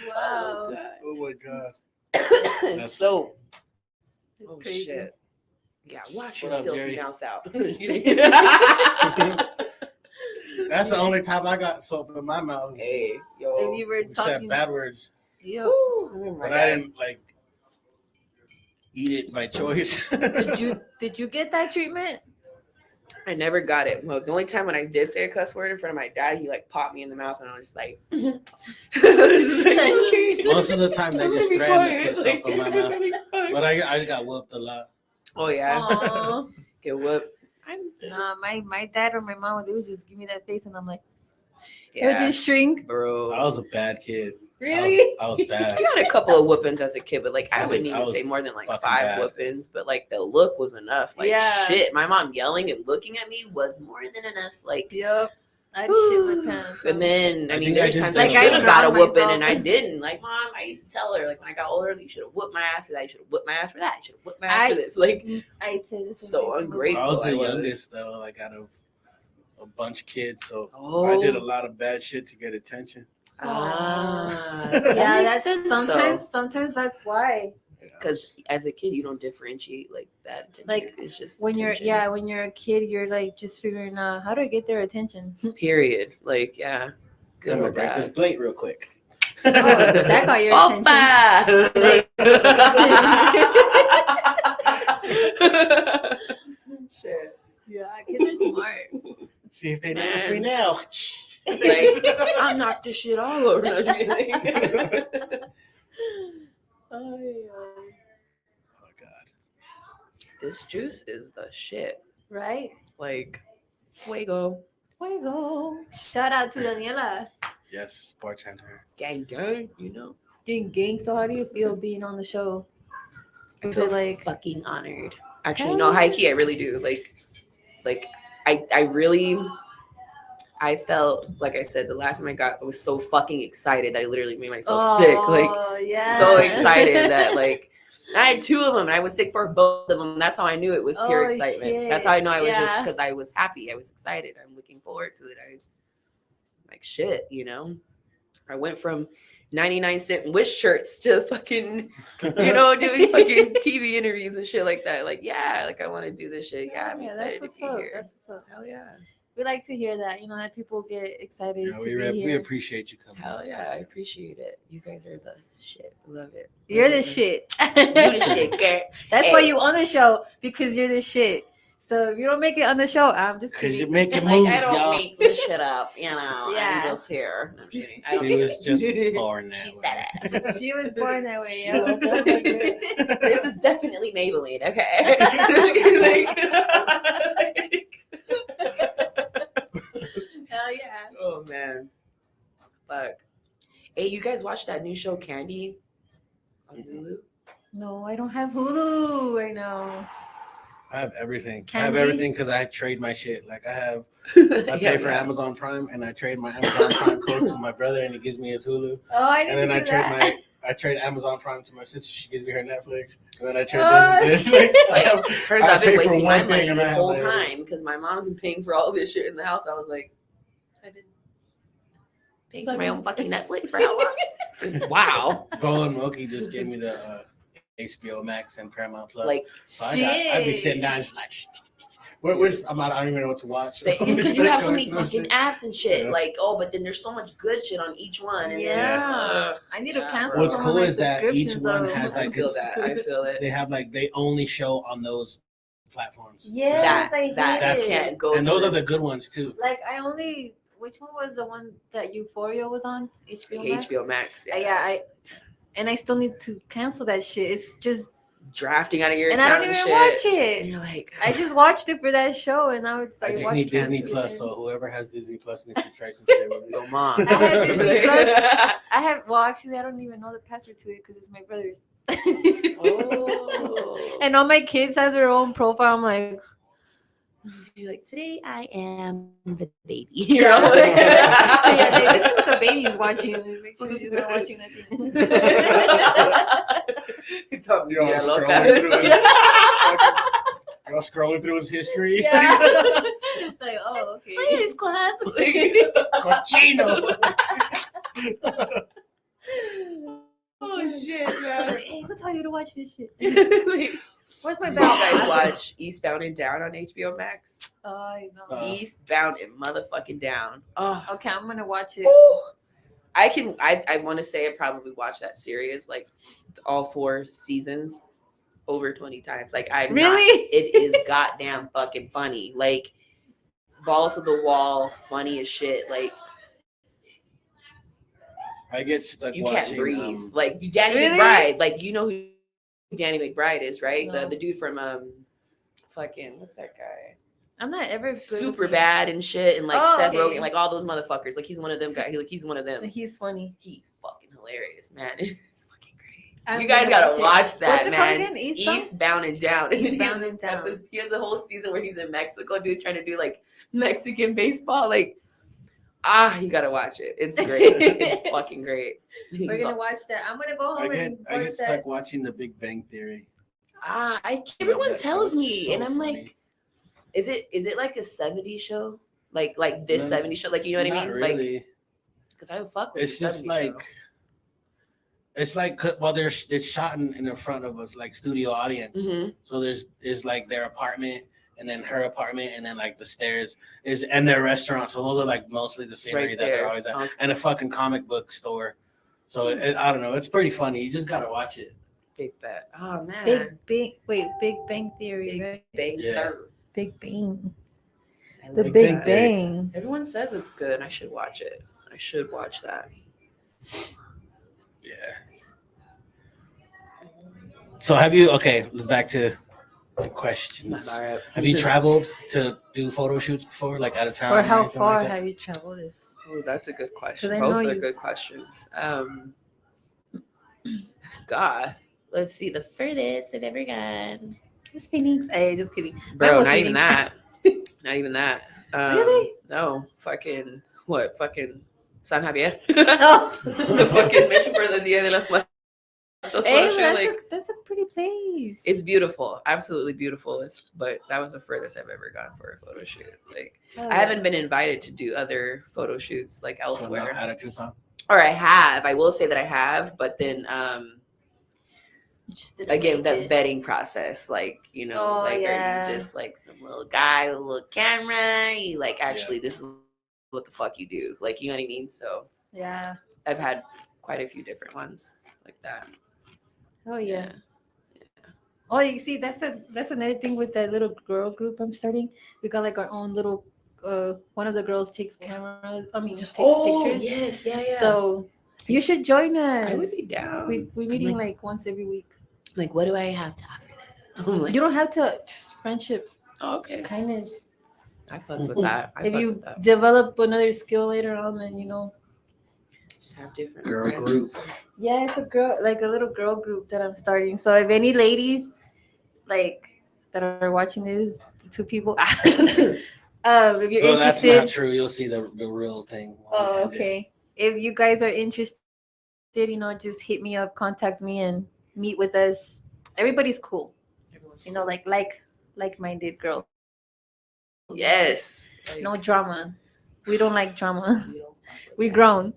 Wow. Oh my god. so, It's oh, crazy. shit. Yeah, wash What your up, filthy Jerry? mouth out. That's the only time I got soap in my mouth. Hey, If yo. you were We said talking, bad words, yo, Woo, I remember but my I dad. didn't like eat it by choice. did you get that treatment? I never got it. Well, the only time when I did say a cuss word in front of my dad, he like popped me in the mouth, and I was just like, okay. Most of the time, they just Be threaten to put quiet. soap in my mouth. But I got whooped a lot. Oh yeah, Aw. get whooped. Nah, my dad or my mom, they would just give me that face, and I'm like, it Yeah, would just shrink. bro. I was a bad kid. Really? I was bad. I got a couple of whoopings as a kid, but like I I wouldn't think I even was say more than like fucking 5 bad. whoopings. But like the look was enough. Like Yeah. shit, my mom yelling and looking at me was more than enough. Like. Yep. I'd shit my pants. And then, I I mean, think I there's just times did I a should have little got a bit. whooping Myself. and I didn't. Like, mom, I used to tell her, like, when I got older, you should have whooped my ass for that. You should have whooped my ass for that. You should have whooped my ass for this. Like, I'd say the same So thing to my ungrateful. mom. I was the I was. youngest though, like out of a bunch of kids, so oh, I did a lot of bad shit to get attention. Yeah, that makes that's sense, sometimes that's why. because as a kid, you don't differentiate like that. Attention. Like, it's just When attention. you're a kid, you're like just figuring out how do I get their attention. Period. Like, yeah, good I'm gonna with break this that. plate real quick. Oh, that got your Opa! Shit. Yeah, kids are smart. See if they notice me now. Like, I knocked this shit all over. Oh god. This juice is the shit. Right? Like, fuego. Fuego. Shout out to Daniela. Yes, bartender. Gang, gang, you know. Gang. So how do you feel being on the show? I Was feel it like fucking honored. Actually, no, high key, I really do. Like I felt like I said the last time I was so fucking excited that I literally made myself sick. Like yeah. so excited that like I had 2 of them and I was sick for both of them. That's how I knew it was pure Oh, excitement. shit. That's how I know I was just Yeah. because I was happy. I was excited. I'm looking forward to it. I like shit, you know. I went from 99-cent wish shirts to fucking, you know, doing fucking TV interviews and shit like that. Like, yeah, like I want to do this shit. Yeah, I'm excited that's to what's be up. here. That's what's up. Hell yeah. We like to hear that, you know, that people get excited Yeah, to we be we here. appreciate you coming. Hell yeah. I appreciate it. You guys are the shit. Love it. You're the shit. You the shit, girl. That's Hey. why you on the show, because you're the shit. So if you don't make it on the show, I'm just Because kidding. you're making Like, moves, I don't y'all. make this shit up, you know. Yeah. I'm just here. No, I'm just kidding. I don't She make was it. just born that She way. said it. She was born that way, She yeah. was born like that. This is definitely Maybelline, okay? Hell yeah. Oh man. Fuck. Hey, you guys watch that new show Candy on Hulu? No, I don't have Hulu right now. I have everything. I Candy? have everything because I trade my shit. Like I pay Yeah, for yeah. Amazon Prime and I trade my Amazon Prime code to my brother and he gives me his Hulu. Oh, I And didn't then do that. I trade Amazon Prime to my sister. She gives me her Netflix. And then I trade Oh, this. shit. Like, turns I out I've been pay for wasting my one thing money and I this have whole my- time because my mom's been paying for all this shit in the house. I was like, I've been paying for my own fucking Netflix for how long? Wow. Bo and Moki just gave me the HBO Max and Paramount Plus. Like, so I'd be sitting down just like, I don't even know what to watch. because you have so many Going through fucking apps and shit. Yeah. Like, oh, but then there's so much good shit on each one. And Yeah. I need to Yeah, cancel What's some cool of my is that each subscriptions. one though. has I like feel this- that. I feel it. they have like they only show on those platforms. Yes, I hate that it. can't go. And to those the- are the good ones too. Like which one was the one that Euphoria was on? HBO Max. HBO Max. Yeah, I still need to cancel that shit. It's just, Drafting out of your and I account don't even shit. watch And it. you're like, I just watched it for that show, and now it's I like just watch need Disney cancel Plus, it. so whoever has Disney Plus needs to try some shit with me. yo, mom. I have Disney Plus. Actually, I don't even know the password to it because it's my brother's. Oh. And all my kids have their own profile. I'm like, You're like, today I am the baby. You're yeah, all like, this is what the baby's watching. Make sure she's not watching nothing. It's on You're all Vida Loca. scrolling through You're all scrolling through his history. Yeah. Like, oh, okay. Players Club. Cochino. Oh shit, man. Hey, who told you to watch this shit? Did Where's my you bell? guys watch Eastbound and Down on HBO Max? Oh, I know. Eastbound and motherfucking Down. Oh, Okay, I'm gonna watch it. I want to say I probably watched that series like all 4 seasons over 20 times. Like Really? It is goddamn fucking funny. Like balls to the wall, funny as shit. Like I get stuck you watching. can't breathe. Like Danny Really? McBride. Like you know who Danny McBride is, right? No. The dude from fucking what's that guy? I'm not ever good Super with bad and shit, and like Oh, Seth okay. Rogen, like all those motherfuckers. Like he's one of them guys. He's one of them. names. He's funny. He's fucking hilarious, man. It's fucking great. I'm You guys gonna gotta it. watch that, What's it called man. again? Eastbound? Eastbound and Down. Eastbound and Down. He has a whole season where he's in Mexico, dude, trying to do like Mexican baseball. Like, you gotta watch it. It's great. It's fucking great. We're gonna watch that. I'm gonna go home and I watch get that. stuck watching The Big Bang Theory. Everyone That tells show's me, so and I'm funny. like, is it like a 70s show? Like this No, 70s show? Like, you know what I Not mean? really. Like, because I would fuck with It's the just 70s like show. it's like it's shot in the front of us like studio audience. Mhm. So there's like their apartment and then her apartment and then like the stairs and their restaurant. So those are like mostly the scenery Right that they're there. always at, Okay. and a fucking comic book store. So I don't know. It's pretty funny. You just gotta watch it. Big bet. Oh man. Big Bang Theory, Big right? Bang Yeah. Theory. Big Bang. I The like Big that. Bang. Everyone says it's good. I should watch it. I should watch that. Yeah. So have you? Okay, back to The question. My bar up. Have you traveled to do photo shoots before, like out of town? Or how anything far like that? have you traveled? This Oh, that's a good question. 'Cause I Both know are you- good questions. God, let's see. The furthest I've ever gone. was Phoenix. Hey, just kidding. Mine Bro, was not even Phoenix. that. Not even that. Really? No. Fucking what? Fucking San Javier. Oh. The fucking mission for the Dia de los Muertos. Hey, photo shoot, that's a pretty place. it's beautiful, absolutely beautiful. But that was the furthest I've ever gone for a photo shoot. Like Oh, I haven't been invited to do other photo shoots like So elsewhere. not out of Tucson. Or I have. I will say that I have, but then You just didn't again make that it. vetting process, like Oh, like yeah. are you just like some little guy with a little camera? You like actually this is what the fuck you do, like you know what I mean? So Yeah. I've had quite a few different ones like that. Oh yeah. Oh, you see, that's another thing with that little girl group I'm starting. We got like our own little. One of the girls takes cameras. I mean, takes pictures. Yes, yeah. So you should join us. I would be down. We meeting like once every week. Like, what do I have to offer them? I'm like, You don't have to. Just friendship, oh, okay. kindness. I fucks with that. I If fucks you with that. develop another skill later on, then Just have different Girl friends. group. Yeah, it's a girl, like a little girl group that I'm starting. So if any ladies like that are watching this, the two people, if you're No, that's interested, not true. You'll see the real thing. oh, okay. If you guys are interested, just hit me up, contact me, and meet with us. Everybody's cool, like-minded girls. Yes. No drama. We don't like drama. We don't fuck with We that. grown.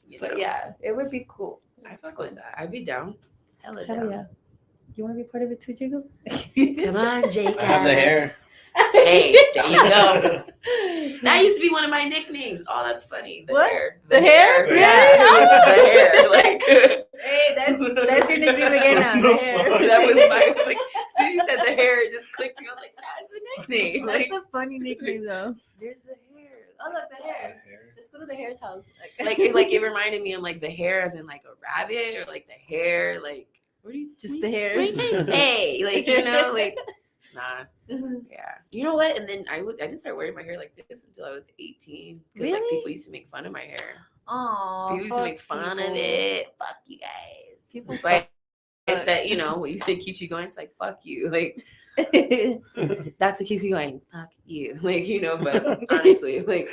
You But know? yeah, it would be cool. I fuck with that. I'd be down. Hella Hell down. yeah. You want to be part of it too, Jacob? Come on, Jacob. I have the hair. Hey, there you go. That used to be one of my nicknames. Oh, that's funny. The What? hair. The hair? Yeah. Really? The hair. Like Hey, that's your nickname again now. The hair. that was my like as soon as you said the hair, it just clicked to me. I was like, that's a nickname. That's Like a funny nickname though. there's the hair. Oh, look, the hair. Let's go to the hair's house. Like it reminded me of like the hair as in like a rabbit or like the hair, like what do you Just the hair. What are you trying to say? Like, like nah. Yeah. You know what? And then I didn't start wearing my hair like this until I was 18. Because like Really? people used to make fun of my hair. Oh, People used to make fun of it. Fuck you guys. People But I said, what you think keeps you going? It's like fuck you. Like that's what keeps you going. Fuck you. Like, but honestly, like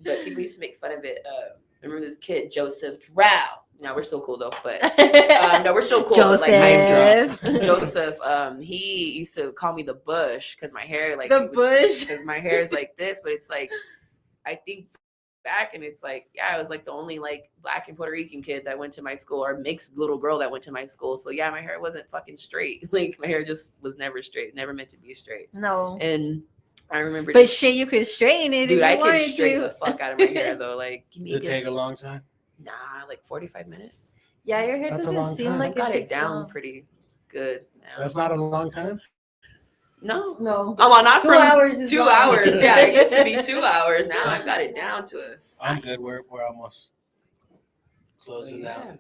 but people used to make fun of it. I remember this kid, Joseph Drow. Now we're so cool though, but no, we're so cool. But, like, Joseph, he used to call me the bush because my hair, like The bush. because my hair is like this, but it's like I think back and it's like, yeah, I was like the only like Black and Puerto Rican kid that went to my school or mixed little girl that went to my school. So yeah, my hair wasn't fucking straight. Like my hair just was never straight, never meant to be straight. No. And I remember, But shit, you could straighten it. dude, if I you can wanted straighten to. the fuck out of my hair though. Like, give me Does it take a long time? nah, like 45 minutes. Yeah, your hair That's a doesn't long seem time. I like got it takes down long. pretty good now. That's not a long time. No. No. Oh, well, not 2 from hours is 2 long. hours. Yeah, it used to be 2 hours. Now I've got it down to a I'm science. good. We're almost closing down.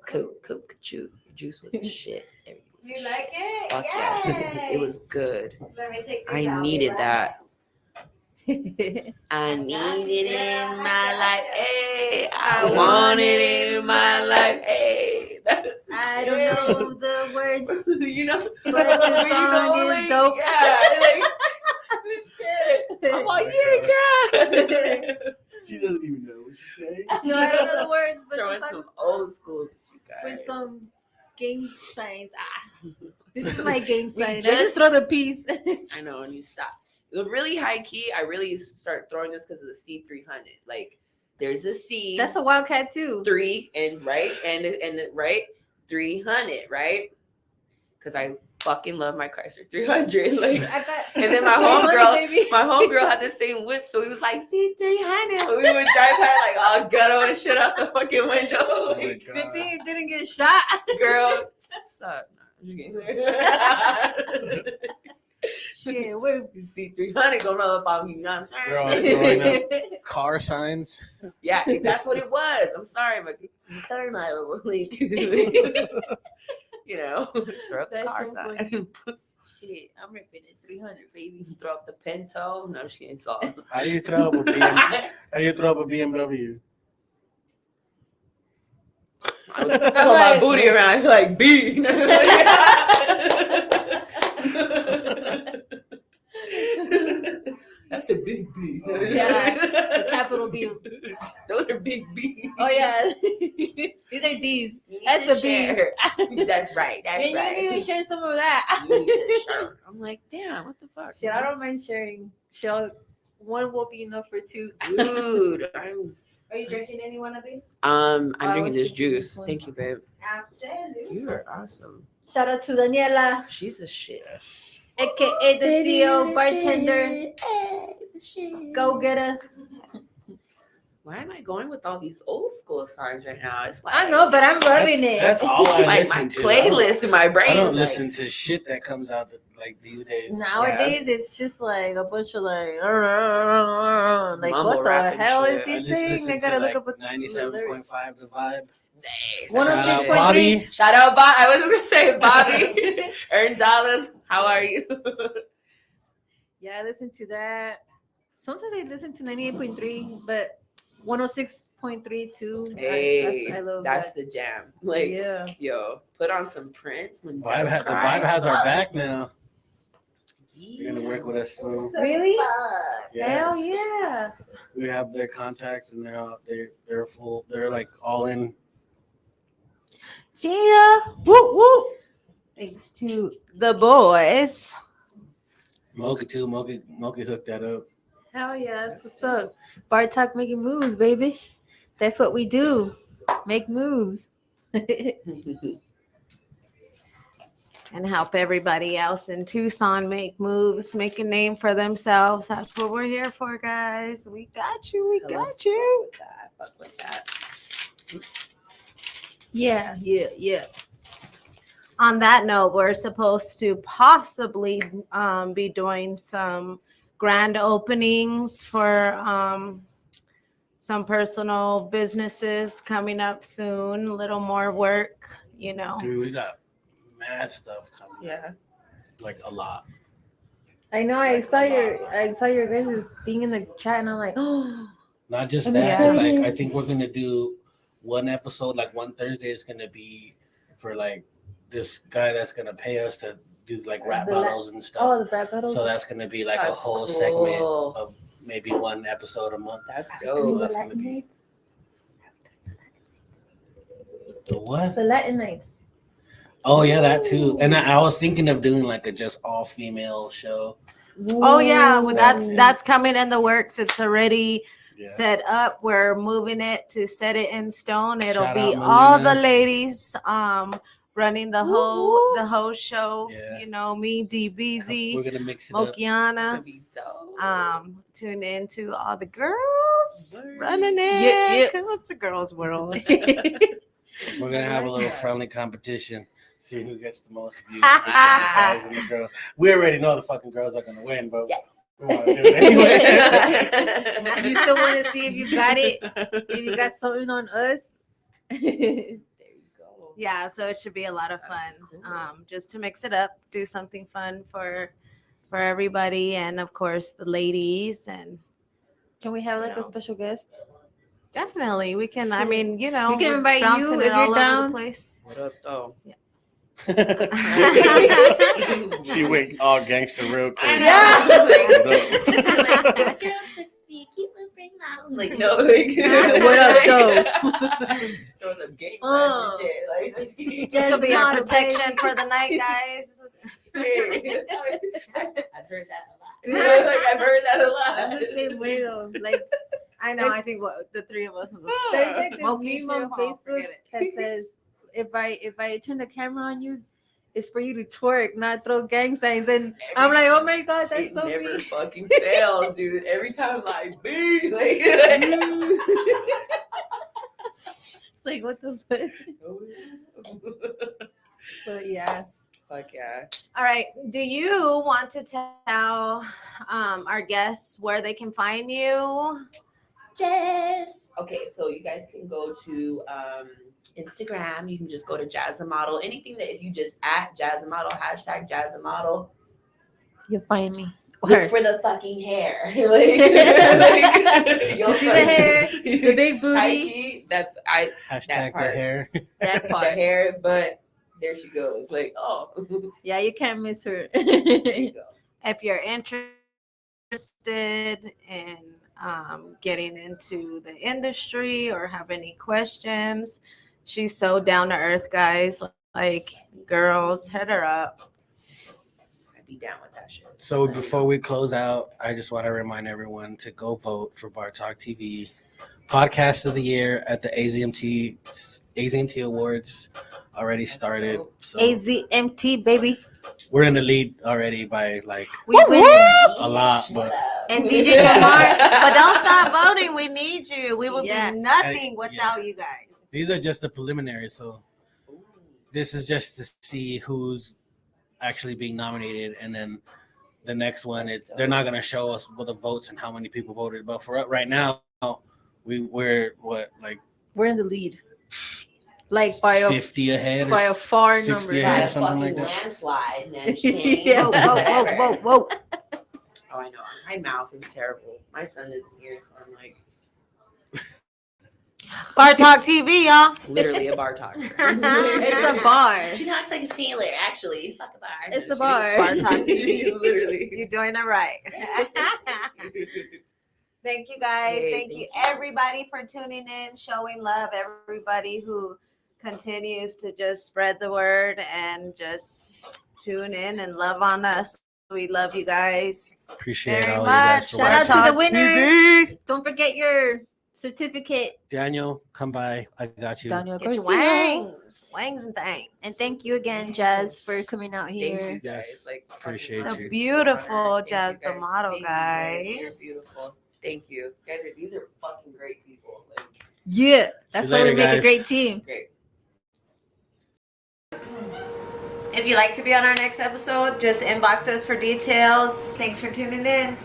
Coke juice was the shit. Everything was the You shit. like it? Fuck yes. It was good. Let me take this I out, needed right? that. I need it in my life. Hey, I want it in my life. Hey, that's I don't know the words, you know, but the song is like, dope. yeah, like, I'm like, yeah, girl. She doesn't even know what she's saying. No, I don't know the words, but Throwing the some song old schools, you guys. with some gang signs. This is my gang We sign. I just- just throw the piece. I know, and you stop. The really high key, I really start throwing this because of the C300. Like, there's a C. That's a Wildcat too. 3 and right and right 300, right? Because I fucking love my Chrysler 300. Like, and then my homegirl had the same whip, so he was like C300. We would drive by like all ghetto and shit out the fucking window. Oh my Like, Good thing it didn't get shot. girl, what's up? Nah, I'm just kidding. Shit, wait. C300 going up on me, you know what Girl, I'm saying? growing up, car signs. Yeah, that's what it was. I'm sorry, my car model. Like, you know, throw up the That's car so sign. funny. Shit, I'm ripping it 300, baby. Throw up the Pinto. No, she ain't saw. How do you throw up a BMW? How do you throw up a BMW? I would put my booty around like B. That's a big B. Yeah, the capital B. Those are big B. Oh yeah, these are D's. That's That's the B. B. That's right. That's And right. you need to share some of that. You need to share. I'm like, damn, what the fuck? Shit, I don't mind sharing. One will be enough for two. Dude, Are you drinking any one of these? I'm I drinking was this drinking juice. this one. Thank you, babe. Absolutely. You are awesome. Shout out to Daniela, She's a shit. aka the CEO bartender. Go getter. Why am I going with all these old school songs right now? It's like I know, but I'm loving it. That's all I like my listen to. playlist in my brain. I don't is like, listen to shit that comes out like these days. Nowadays, it's just like a bunch of like Mumble what the rap and hell shit. is I he just saying? listen I gotta to look up like what 97.5 The Vibe. One Shout of out 6.3. Bobby. Shout out, Bob. I was just gonna say, Bobby. Earn dollars. How are you? Yeah, I listen to that. Sometimes I listen to 98.3, but 106.3 too. Hey, I love that's that. the jam. Like, Yeah. yo, put on some Prince when The Doves Vibe Cry. has our back now. You're Yeah. gonna work with us soon. Really? Yeah, Hell yeah. we have their contacts and they're full. They're like all in. Yeah. Woo woo. Thanks to the boys. Mocha too. Mocha hooked that up. Hell yeah, that's what's up. Bar Talk making moves, baby. That's what we do. Make moves. And help everybody else in Tucson make moves, make a name for themselves. That's what we're here for, guys. We got you. We got you. Fuck with that. Yeah. On that note, we're supposed to possibly be doing some grand openings for some personal businesses coming up soon. A little more work, you know. Dude, we got mad stuff coming. Yeah. Like a lot. I know I saw your guys' thing in the chat and I'm like, oh, Not just I'm that. excited. Like I think we're gonna do one episode. Like one Thursday is gonna be for like this guy that's gonna pay us to do like rap The la- battles and stuff. oh, the rap battles. So that's gonna be like a That's whole segment cool. of maybe one episode a month. That's Ooh, So dope. the that's Latin gonna be nights. the what? The Latin nights. Oh yeah, that too. And I was thinking of doing like a just all female show. Oh yeah, well, Ooh. that's coming in the works. It's already Yeah. set up. We're moving it to set it in stone. It'll Shout be out all the Melina. ladies running the whole show. Yeah. You know, me, We're DBZ, gonna mix it up. Mokiana. That'd be dope. Tune in to all the girls Word. running Yeah, it yeah. because it's a girls' world. We're gonna have a little friendly competition. See who gets the most views. The guys and the girls. We already know the fucking girls are gonna win, but Yeah. we want to do it anyway. You still want to see if you got it? If you got something on us? There you go. Yeah, so it should be a lot of fun. Cool. Just to mix it up, do something fun for everybody, and of course the ladies. And Can we have like a No. special guest? definitely we can. I mean, you know, We can we're invite you bouncing if it all you're over down. the place. What up, though? She went all gangster real quick. Yeah. Like, no, like, What up, though? Throw some gang Oh. signs and shit. Like, This will be our not a protection for the night, guys. I've heard that a lot. Like, I've heard that a lot. I'm the same way though. Like I know. I think the three of us. there's like this Moki meme too? on Oh, Facebook forget it. that says if I turn the camera on you, it's for you to twerk, not throw gang signs. And I'm like, oh my god, that's It so never me. fucking fails, dude. Every time, like, be like, It's like what the fuck. But yeah. fuck yeah. All right. Do you want to tell our guests where they can find you? Jazz. Okay, so you guys can go to Instagram. You can just go to Jazz the Model. Anything that if you just at Jazz the Model, hashtag Jazz the Model. You'll find me. Look for the fucking hair. Like, Did you see the hair? The big booty. High-key, that Hashtag part. the hair. That the part. hair, but there she goes. Like, oh, Yeah, you can't miss her. there you go. If you're interested in getting into the industry or have any questions, she's so down to earth, guys. Like, girls, hit her up. I'd be down with that shit. So before we close out, I just want to remind everyone to go vote for Bar Talk TV Podcast of the Year at the AZMT Awards. Already started. So AZMT, baby. we're in the lead already by like We win. a lot, but And DJ Lamar. But don't stop voting. We need you. We would Yeah. be nothing Hey, without you guys. these are just the preliminaries. So this is just to see who's actually being nominated, and then the next one, they're not going to show us what the votes and how many people voted. But for right now, we're what, like We're in the lead. Like by a 50 ahead, by a far 60 number. By ahead, a something like fucking that. landslide, man. Shane. Yeah. Whoa. Oh, I know. My mouth is terrible. My son isn't here, so I'm like Bar Talk TV, y'all. literally a bar talker. It's a bar. She talks like a sailor, actually. Fuck a bar. It's No, a she- bar. Bar Talk TV. Literally. You're doing it right. Thank you, guys. Hey, Thank you, thank you. everybody, for tuning in, showing love. Everybody who continues to just spread the word and just tune in and love on us. We love you guys Appreciate very all of you guys much. for Shout out watching. to the Talk winner. TV. Don't forget your certificate, Daniel, come by. I got you. Daniel Get your Garcia. wangs and things. And thank you again, Jazz, for coming out Thank you here. guys. Yes, Like appreciate fucking you. The beautiful Thank you, Jazz the guys. Model, Thank you, guys. You're beautiful. Thank you. Guys, these are fucking great people. Like, Yeah, that's See you why we later, make a guys. great team. great. If you'd like to be on our next episode, just inbox us for details. Thanks for tuning in.